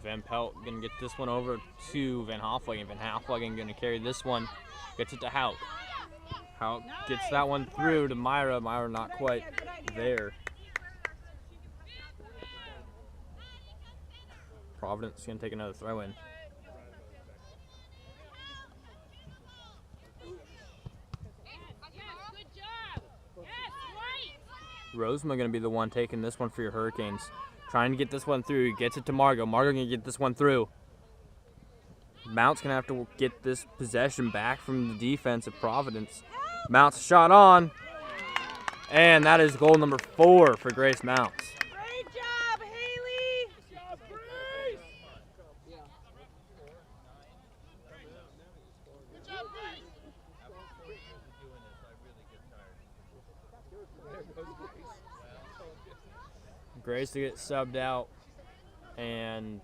Van Pelt going to get this one over to Van Hofflegen. Van Hofflegen going to carry this one. Gets it to Hauk. Hauk gets that one through to Myra. Myra not quite there. Providence going to take another throw in. Rosema going to be the one taking this one for your Hurricanes. Trying to get this one through. Gets it to Margot. Margot going to get this one through. Mount's going to have to get this possession back from the defense of Providence. Mount's shot on. And that is goal number 4 for Grace Mounts. Great job, Haley. Good job, Grace. Good job, Grace. Grace to get subbed out, and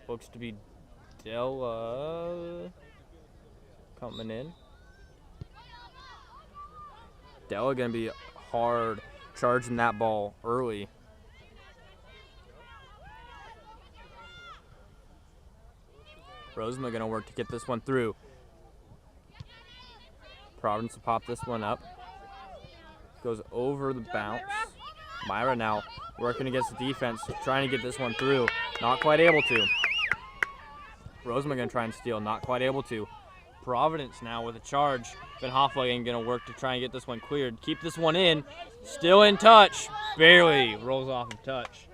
looks to be Della coming in. Della gonna be hard charging that ball early. Rosema gonna work to get this one through. Providence to pop this one up. Goes over the bounce. Myra now working against the defense, trying to get this one through. Not quite able to. Rosema going to try and steal, not quite able to. Providence now with a charge. Van Hofflegen going to work to try and get this one cleared. Keep this one in. Still in touch. Barely rolls off of touch.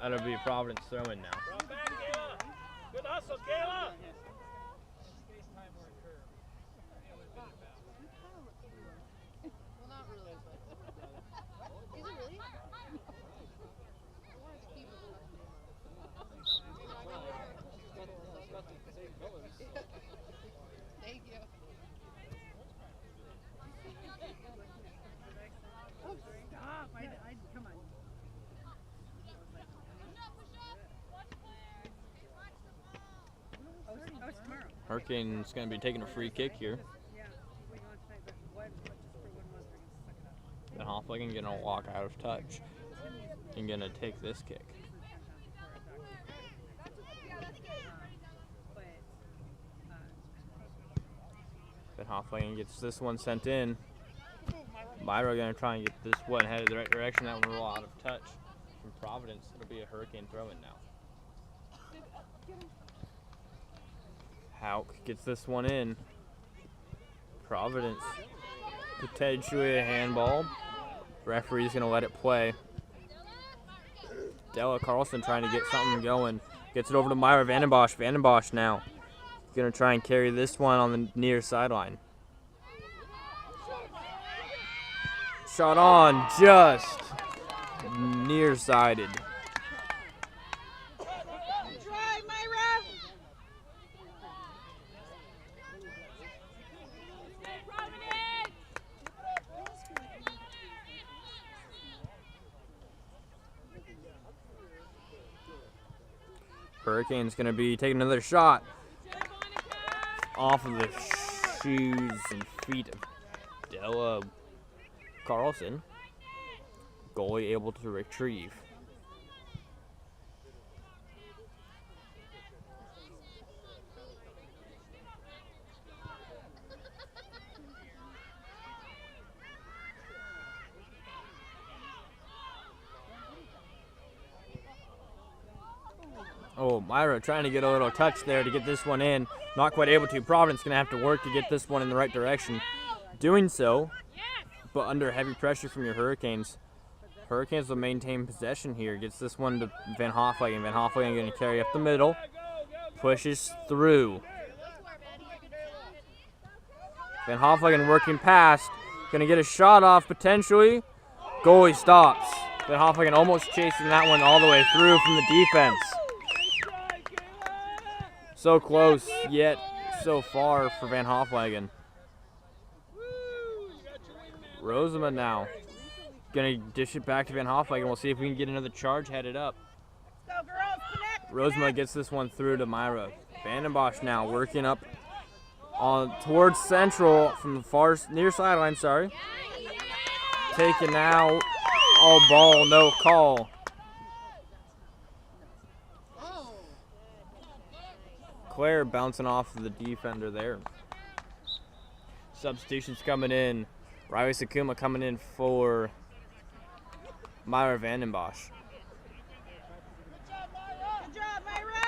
That'll be a Providence throw-in now. Good hustle, Kayla. Thank you. Oh, stop. Come on. Oh, it's tomorrow. Hurricane's going to be taking a free kick here. Yeah. We want tonight, but what just for 1 month we're Van gonna suck it up. Hofflegen going to walk out of touch and going to take this kick. Van Hofflegen gets this one sent in. Myra gonna try and get this one headed the right direction. That one will roll out of touch from Providence. It'll be a Hurricane throw-in now. Hauk gets this one in. Providence potentially a handball. Referee's gonna let it play. Della Carlson trying to get something going. Gets it over to Myra Vandenbosch. Vandenbosch now gonna try and carry this one on the near sideline. Shot on, just nearsighted. Try, Myra. Hurricane's gonna be taking another shot off of the shoes and feet of Della Carlson. Goalie able to retrieve. Oh, Myra trying to get a little touch there to get this one in. Not quite able to. Providence going to have to work to get this one in the right direction. Doing so, but under heavy pressure from your Hurricanes. Hurricanes will maintain possession here. Gets this one to Van Hoflagen. Van Hoflagen going to carry up the middle. Pushes through. Van Hoflagen working past. Going to get a shot off potentially. Goalie stops. Van Hoflagen almost chasing that one all the way through from the defense. So close, yet so far for Van Hoflagen. Rosema now gonna dish it back to Van Hoflagen. We'll see if we can get another charge headed up. Go, girls. Connect. Rosema gets this one through to Myra. Vandenbosch now working up on towards central from the far near sideline. Sorry, taken out. All ball, no call. Claire bouncing off of the defender there. Substitutions coming in. Riley Sakuma coming in for Myra Vandenbosch. Good job, Myra.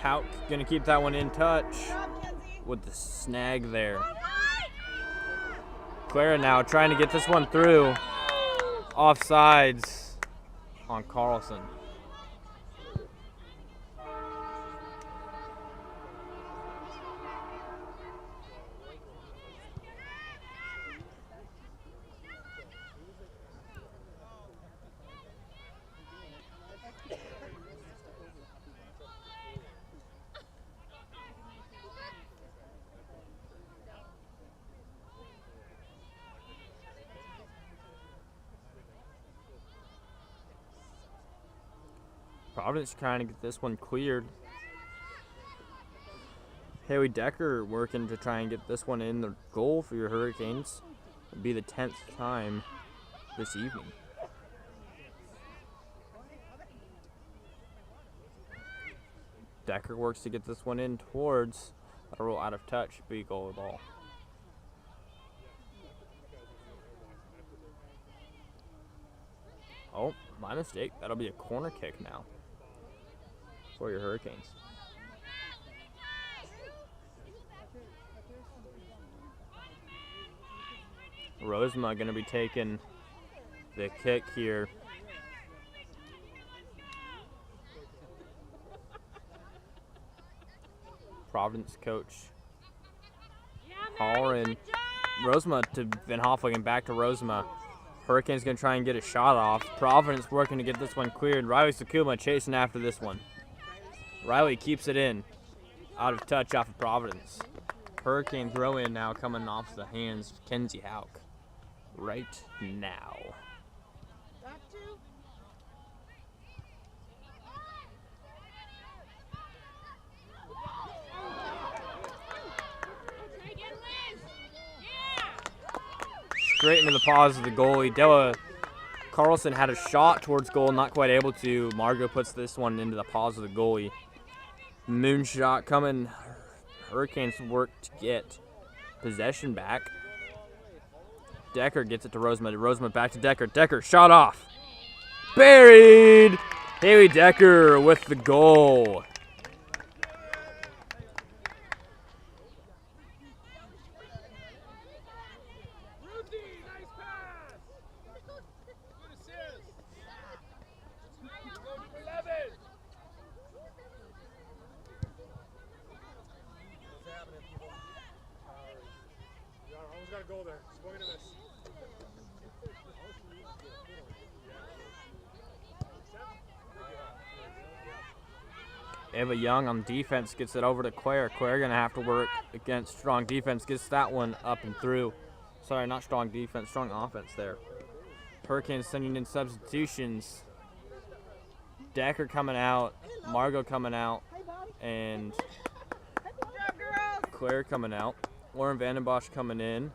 Hauk gonna keep that one in touch Good job, Kenzie. with the snag there. Clara now trying to get this one through. Offsides on Carlson. Providence trying to get this one cleared. Haley Decker working to try and get this one in the goal for your Hurricanes. It'll be the 10th time this evening. Decker works to get this one in towards. That'll roll out of touch, be goal ball. Oh, my mistake. That'll be a corner kick now for your Hurricanes. Rosema going to be taking the kick here. Providence coach Hollerin. Rosema to Van Hoflagen, back to Rosema. Hurricanes going to try and get a shot off. Providence working to get this one cleared. Riley Sakuma chasing after this one. Riley keeps it in. Out of touch off of Providence. Hurricane throw in now coming off the hands of Kenzie Hauk. Right now. Back to. straight into the paws of the goalie. Della Carlson had a shot towards goal, not quite able to. Margot puts this one into the paws of the goalie. Moonshot coming. Hurricanes work to get possession back. Decker gets it to Rosemond. Rosemond back to Decker. Decker shot off. Buried! Haley Decker with the goal. Ava Young on defense gets it over to Claire. Claire going to have to work against strong defense. Gets that one up and through. Sorry, not strong defense, strong offense there. Hurricanes sending in substitutions. Decker coming out, Margot coming out, and Claire coming out. Lauren Vandenbosch coming in.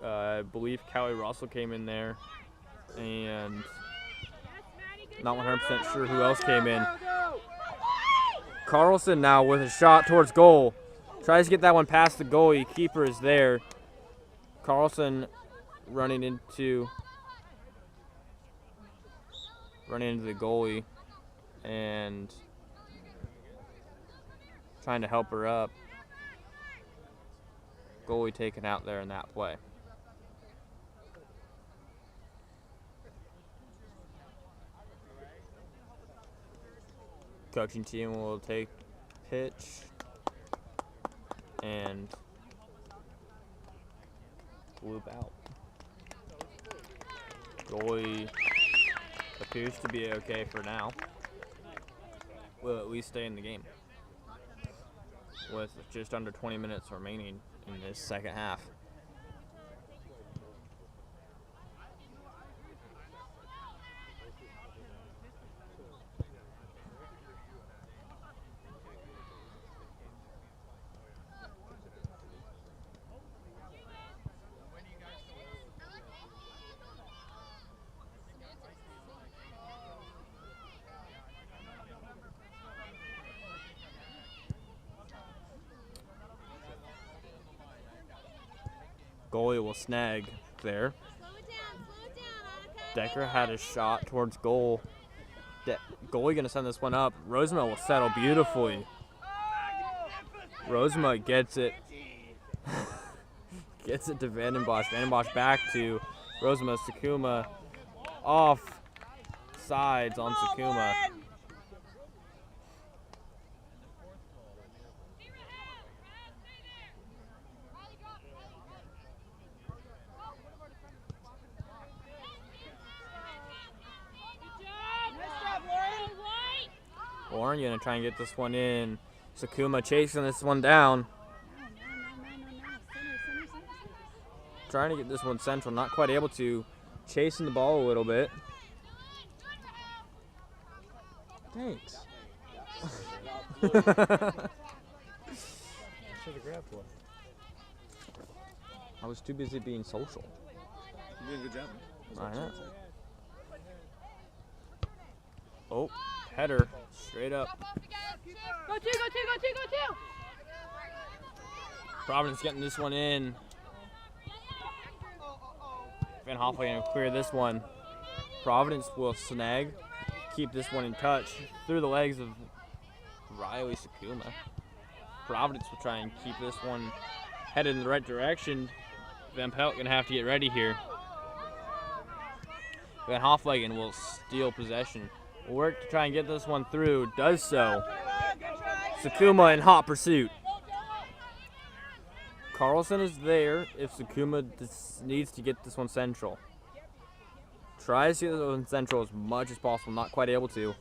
I believe Callie Russell came in there. And not 100% sure who else came in. Carlson now with a shot towards goal. Tries to get that one past the goalie. Keeper is there. Carlson running into the goalie and trying to help her up. Goalie taken out there in that play. Coaching team will take pitch and loop out. Goalie appears to be okay for now. Will at least stay in the game with just under 20 minutes remaining in this second half. Goalie will snag there. Decker had a shot towards goal. Goalie going to send this one up. Rosema will settle beautifully. Rosema gets it. Gets it to Vandenbosch. Vandenbosch back to Rosema. Sakuma off sides on Sakuma. Lauren going to try and get this one in. Sakuma chasing this one down. Trying to get this one central. Not quite able to. Chasing the ball a little bit. Thanks. Should have grabbed one. I was too busy being social. You did a good job. I know. Oh, header. Straight up. Go two, go two, go two, go two. Providence getting this one in. Van Hoffman going to clear this one. Providence will snag. Keep this one in touch through the legs of Riley Sakuma. Providence will try and keep this one headed in the right direction. Van Pelt going to have to get ready here. Van Hoflagen will steal possession. Work to try and get this one through. Does so. Sakuma in hot pursuit. Carlson is there if Sakuma needs to get this one central. Tries to get this one central as much as possible. Not quite able to.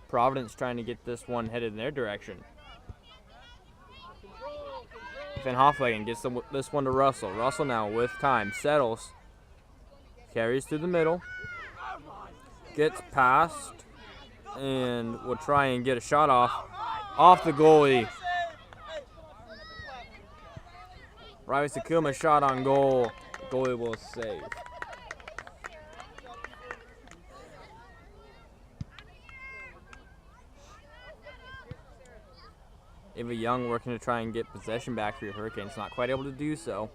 Providence trying to get this one headed in their direction. Van Hoflagen gets this one to Russell. Russell now with time. Settles. Carries through the middle. Gets past. And will try and get a shot off the goalie. Riley Sakuma shot on goal. Goalie will save. Ava Young working to try and get possession back for your Hurricanes. Not quite able to do so.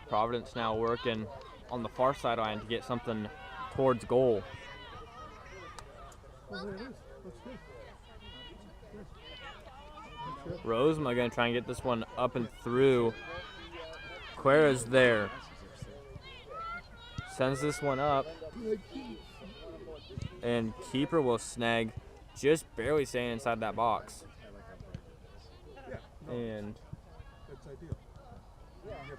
Providence now working on the far sideline to get something towards goal. Rosema going to try and get this one up and through. Quera's there. Sends this one up. And keeper will snag, just barely staying inside that box. And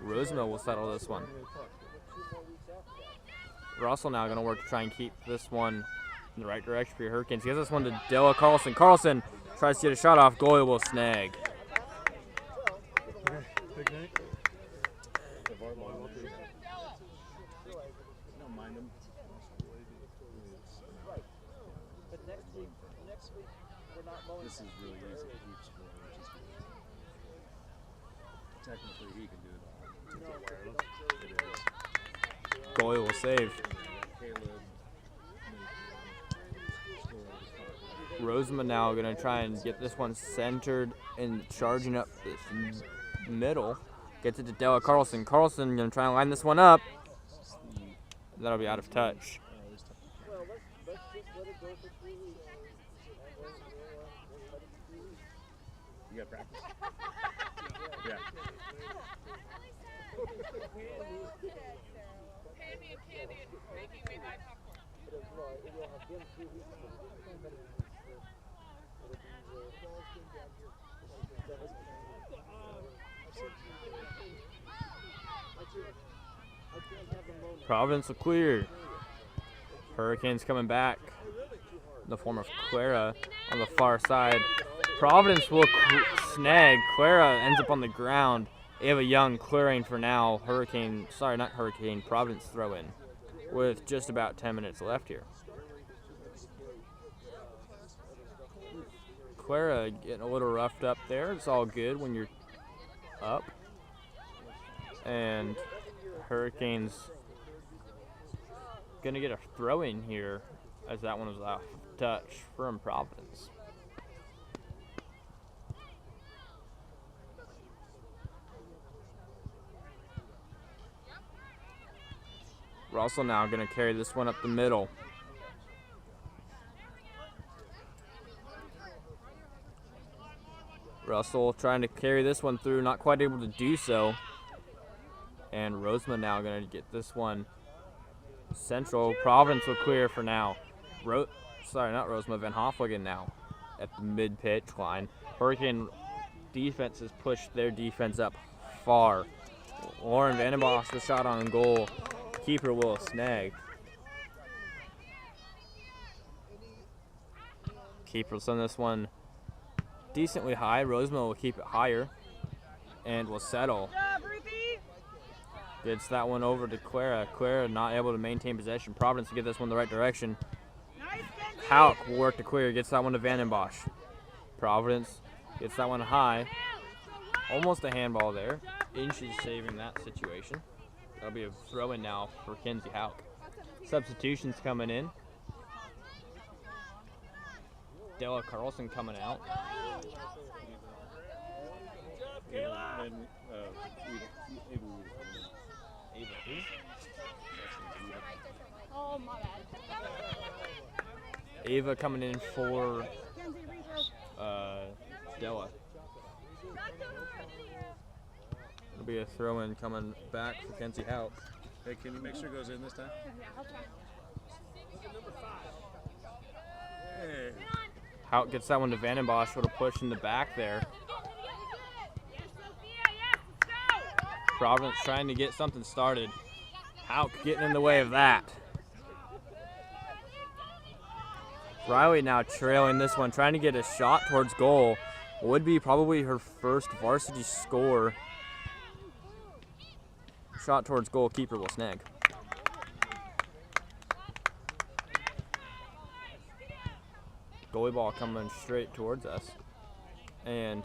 Rosema will settle this one. Russell now going to work to try and keep this one in the right direction for your Hurricanes. He gives this one to Della Carlson. Carlson tries to get a shot off. Goalie will snag. This is really easy to keep score, which is good. Technically, he can do it all. It is. Goalie will save. Rosema now going to try and get this one centered and charging up this middle. Gets it to Della Carlson. Carlson going to try and line this one up. That'll be out of touch. You got practice? Yeah. Providence will clear. Hurricanes coming back in the form of Clara on the far side. Providence will snag. Clara ends up on the ground. Ava Young clearing for now. Providence throw in with just about 10 minutes left here. Clara getting a little roughed up there. It's all good when you're up. And Hurricanes gonna get a throw in here as that one was off touch from Providence. Russell now going to carry this one up the middle. Russell trying to carry this one through, not quite able to do so. And Rosema now going to get this one central. Providence will clear for now. Not Rosema, Van Hoffligen now at the mid-pitch line. Hurricane defense has pushed their defense up far. Lauren Vandenbosch with shot on goal. Keeper will snag. Keeper will send this one decently high. Rosema will keep it higher and will settle. Gets that one over to Clara. Clara not able to maintain possession. Providence to get this one the right direction. Hauk will work to clear. Gets that one to Vandenbosch. Providence gets that one high. Almost a handball there. Inches saving that situation. That'll be a throw-in now for Kenzie Hauk. Substitutions coming in. Della Carlson coming out. Oh, my bad. Ava coming in for Della. It'll be a throw-in coming back for Kenzie Hauk. Hey, can you make sure it goes in this time? Yeah, I'll try. Hey. Hauk gets that one to Vandenbosch with a push in the back there. Providence trying to get something started. Hauk getting in the way of that. Riley now trailing this one, trying to get a shot towards goal. Would be probably her first varsity score. Shot towards goal, keeper will snag. Goalie ball coming straight towards us. And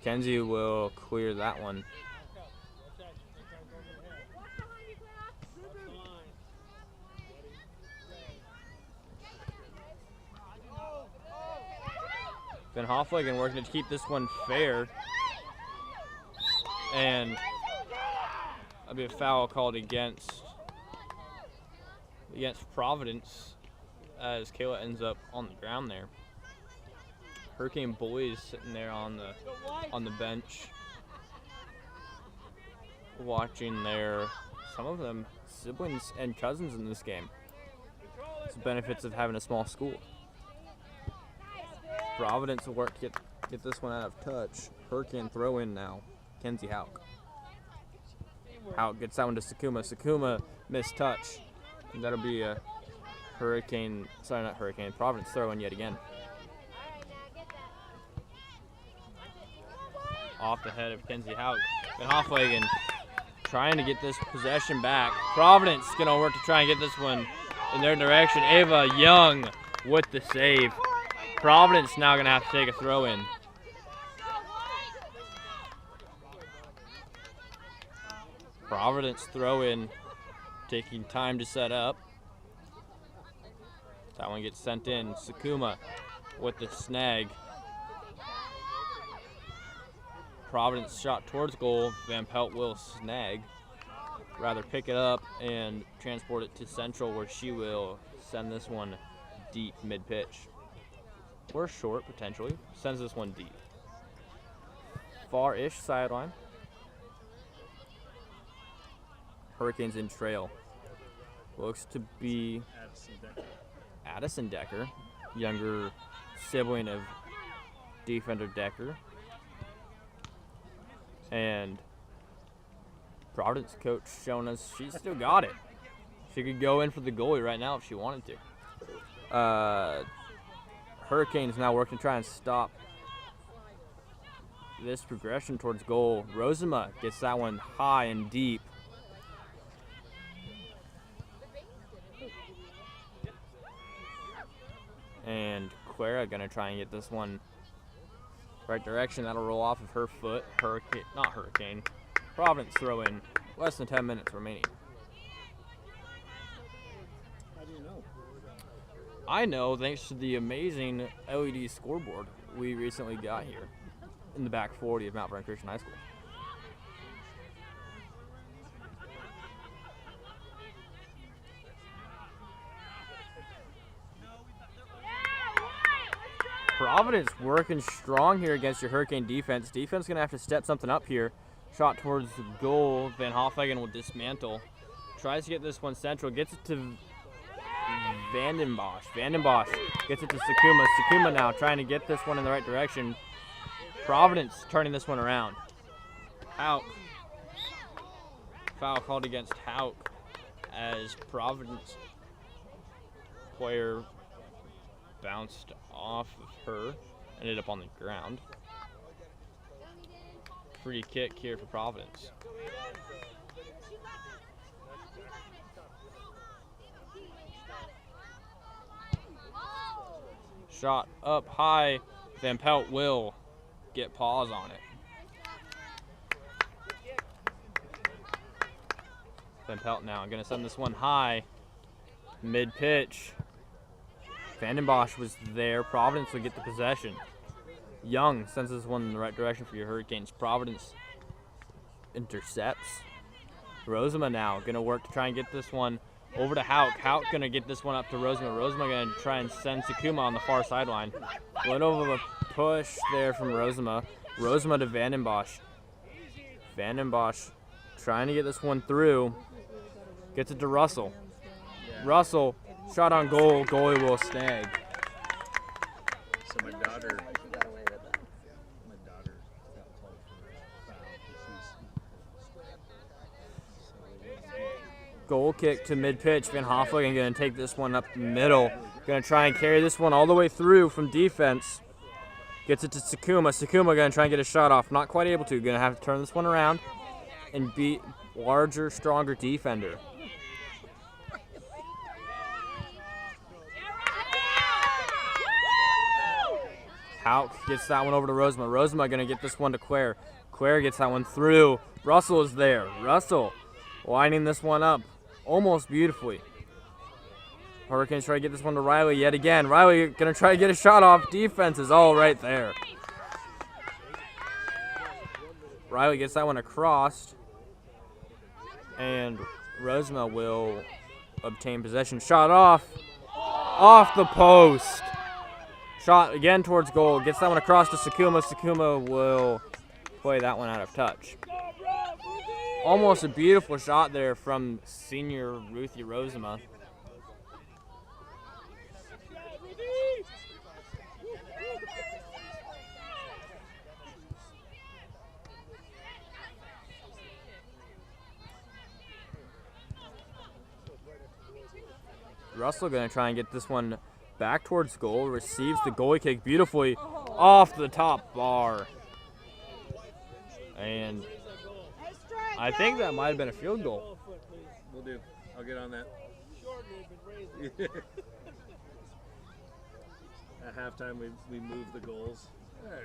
Kenzie will clear that one. Van Hoflagen working to keep this one fair. And that'll be a foul called against Providence as Kayla ends up on the ground there. Hurricane boys sitting there on the bench, watching some of them siblings and cousins in this game. It's the benefits of having a small school. Providence will work to get this one out of touch. Hurricane throw in now. Kenzie Hauk. Hauk gets that one to Sakuma. Sakuma missed touch. And that'll be a Providence throw in yet again. Off the head of Kenzie Hauk. Van Hoflagen trying to get this possession back. Providence gonna work to try and get this one in their direction. Ava Young with the save. Providence now gonna have to take a throw in. Providence throw in, taking time to set up. That one gets sent in. Sakuma with the snag. Providence shot towards goal. Van Pelt will snag. Rather pick it up and transport it to Central, where she will send this one deep mid-pitch. Or short, potentially. Sends this one deep. Far-ish sideline. Hurricanes in trail. Looks to be Addison Decker, younger sibling of defender Decker. And Providence coach showing us she's still got it. She could go in for the goalie right now if she wanted to. Hurricanes now working to try and stop this progression towards goal. Rosema gets that one high and deep. And Quera gonna try and get this one right direction. That'll roll off of her foot. Providence throw in. Less than 10 minutes remaining. How do you know? I know thanks to the amazing LED scoreboard we recently got here in the back 40 of Mount Vernon Christian High School. Providence working strong here against your Hurricane defense. Defense going to have to step something up here. Shot towards the goal. Van Hoflagen will dismantle. Tries to get this one Central. Gets it to Vandenbosch. Vandenbosch gets it to Sakuma. Sakuma now trying to get this one in the right direction. Providence turning this one around. Hauk. Foul called against Hauk as Providence player bounced off of her, ended up on the ground. Free kick here for Providence. Shot up high. Van Pelt will get paws on it. Van Pelt now going to send this one high. Mid-pitch. Vandenbosch was there. Providence will get the possession. Young sends this one in the right direction for your Hurricanes. Providence intercepts. Rosema now going to work to try and get this one over to Hauk. Hauk going to get this one up to Rosema. Rosema going to try and send Sakuma on the far sideline. A little of a push there from Rosema. Rosema to Vandenbosch. Vandenbosch trying to get this one through. Gets it to Russell. Russell, shot on goal. Goalie will snag. So my daughter got called for a foul. Goal kick to mid-pitch. Van Hoflagen going to take this one up the middle. Going to try and carry this one all the way through from defense. Gets it to Sakuma. Sakuma going to try and get a shot off. Not quite able to. Going to have to turn this one around and beat larger, stronger defender. Hauk gets that one over to Rosema. Rosema going to get this one to Quare. Quare gets that one through. Russell is there. Russell lining this one up almost beautifully. Hurricanes try to get this one to Riley yet again. Riley gonna try to get a shot off. Defense is all right there. Riley gets that one across. And Rosema will obtain possession. Shot off. Off the post. Shot again towards goal. Gets that one across to Sakuma. Sakuma will play that one out of touch. Almost a beautiful shot there from senior Ruthie Rosema. Russell going to try and get this one back towards goal. Receives the goalie kick beautifully off the top bar. And I think that might have been a field goal. We'll do. I'll get on that. At halftime, we moved the goals.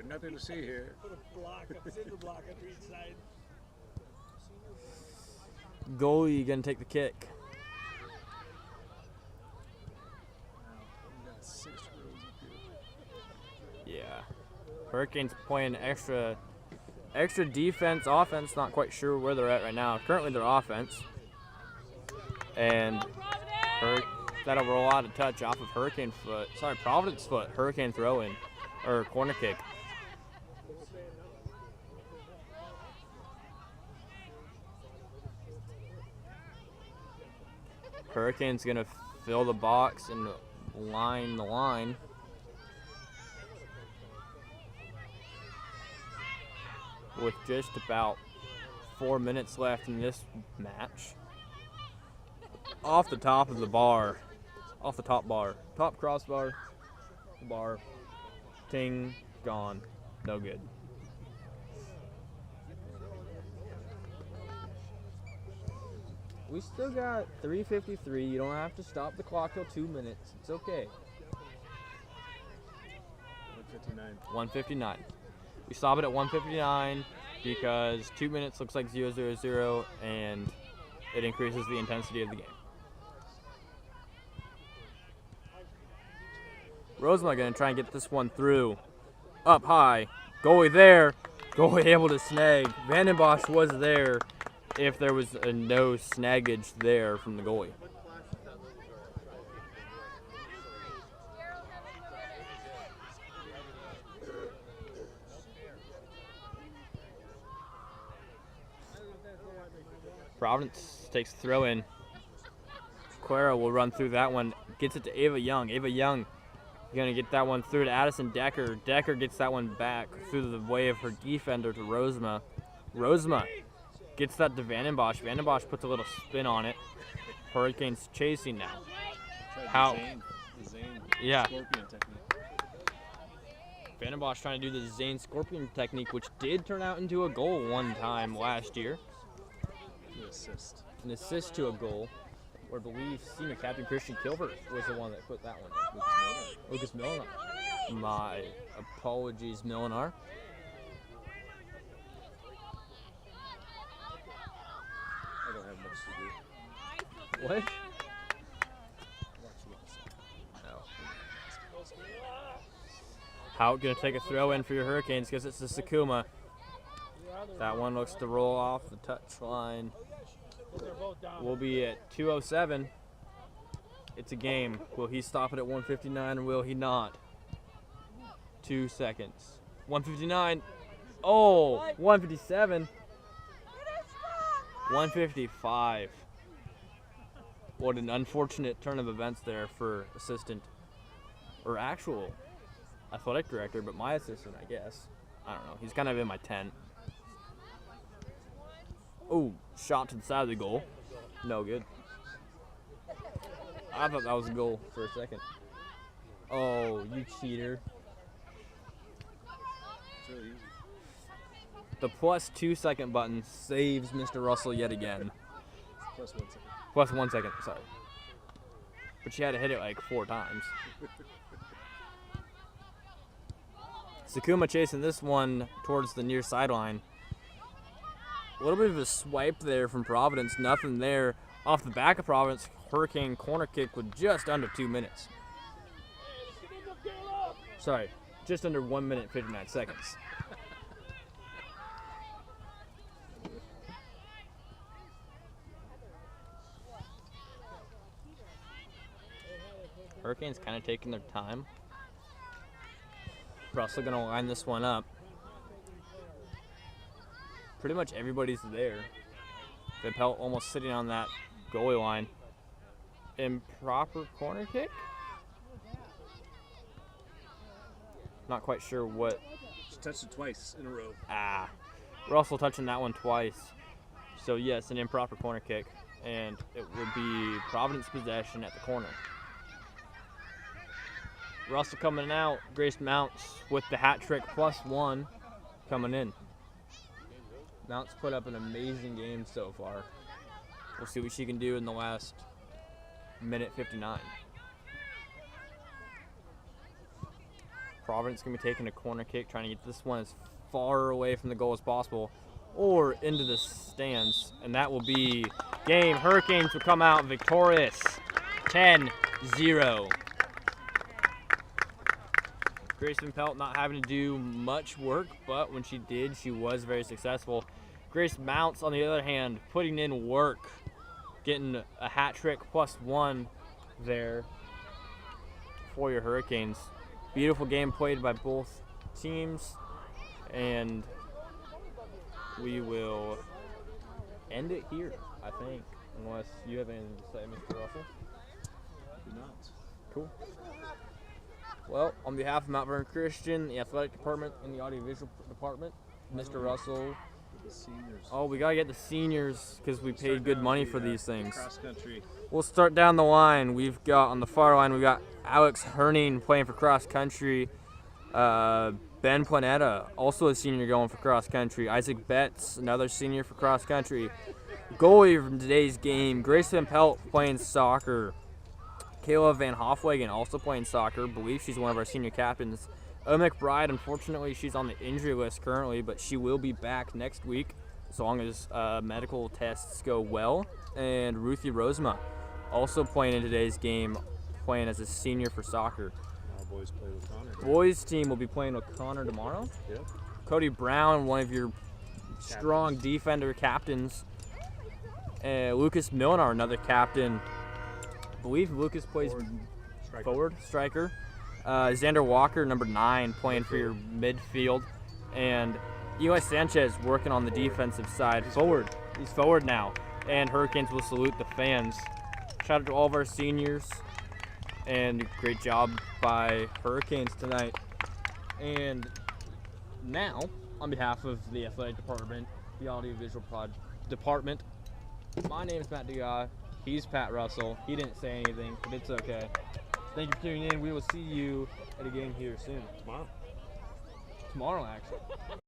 Nothing to see here. Put a block, a cinder block under each side. Goalie going to take the kick. Yeah. Hurricanes playing extra defense, offense, not quite sure where they're at right now. Currently they're offense. And that'll roll out a touch off of Providence foot. Hurricane throw in, or corner kick. Hurricane's gonna fill the box and line the line. With just about 4 minutes left in this match. Off the top of the bar. Off the top bar. Top crossbar. Bar. Ting. Gone. No good. We still got 3:53. You don't have to stop the clock till 2 minutes. It's okay. 159. 1:59. We stop it at 1:59 because 2 minutes looks like 0-0-0 and it increases the intensity of the game. Rosema going to try and get this one through. Up high. Goalie there. Goalie able to snag. Vandenbosch was there if there was no snaggage there from the goalie. Providence takes the throw in. Quera will run through that one. Gets it to Ava Young. Ava Young going to get that one through to Addison Decker. Decker gets that one back through the way of her defender to Rosema. Rosema gets that to Vandenbosch. Vandenbosch puts a little spin on it. Hurricanes chasing now. How? The Zane Yeah. Scorpion technique. Vandenbosch trying to do the Zane Scorpion technique, which did turn out into a goal one time last year. Assist. An assist to a goal, or I believe senior captain Christian Kilbert was the one that put that one. Lucas Milinar. My apologies, Milinar. I don't have much to do. What? Watch this. No. Hout gonna take a throw in for your Hurricanes because it's the Sakuma. That one looks to roll off the touch line. We'll be at 2:07. It's a game. Will he stop it at 1:59 or will he not? 2 seconds. 1:59. Oh, 1:57. 1:55. What an unfortunate turn of events there for assistant or actual athletic director, but my assistant, I guess. I don't know. He's kind of in my tent. Oh, shot to the side of the goal. No good. I thought that was a goal for a second. Oh, you cheater. It's really easy. The +2 second button saves Mr. Russell yet again. Plus 1 second. +1 second, sorry. But she had to hit it like 4 times. Sakuma chasing this one towards the near sideline. A little bit of a swipe there from Providence. Nothing there. Off the back of Providence. Hurricane corner kick with just under 2 minutes. Sorry, just under 1 minute 59 seconds. Hurricanes kind of taking their time. Russell gonna line this one up. Pretty much everybody's there. Van Pelt almost sitting on that goalie line. Improper corner kick? Not quite sure what. She touched it twice in a row. Russell touching that one twice. So yes, an improper corner kick. And it would be Providence possession at the corner. Russell coming out. Grace Mounts with the hat trick +1 coming in. Mounts put up an amazing game so far. We'll see what she can do in the last minute 59. Providence going to be taking a corner kick, trying to get this one as far away from the goal as possible or into the stands. And that will be game. Hurricanes will come out victorious 10-0. Grace Van Pelt not having to do much work, but when she did, she was very successful. Grace Mounts, on the other hand, putting in work, getting a hat trick +1 there for your Hurricanes. Beautiful game played by both teams, and we will end it here, I think, unless you have anything to say, Mr. Russell. Do not. Cool. Well, on behalf of Mount Vernon Christian, the athletic department, and the audiovisual department, Mr. Russell. The seniors. Oh, we gotta get the seniors because we paid good money for these things. Cross country. We'll start down the line. We've got on the far line, we got Alex Herning playing for cross country. Ben Planetta, also a senior, going for cross country. Isaac Betts, another senior for cross country. Goalie from today's game, Grace Van Pelt playing soccer. Kayla Van Hofwagen also playing soccer. Believe she's one of our senior captains. O. McBride, unfortunately, she's on the injury list currently, but she will be back next week as long as medical tests go well. And Ruthie Rosema, also playing in today's game, playing as a senior for soccer. Our boys play with Connor. Boys team will be playing with Connor tomorrow. Yep. Cody Brown, one of your strong defender captains. Lucas Milner, another captain. I believe Lucas plays forward striker. Xander Walker, number 9, playing for your midfield. And Eli Sanchez working on the defensive side. Forward. He's forward now. And Hurricanes will salute the fans. Shout out to all of our seniors. And great job by Hurricanes tonight. And now, on behalf of the athletic department, the audiovisual department, my name is Matt Dugas. He's Pat Russell. He didn't say anything, but it's okay. Thank you for tuning in. We will see you at a game here soon. Tomorrow. Tomorrow, actually.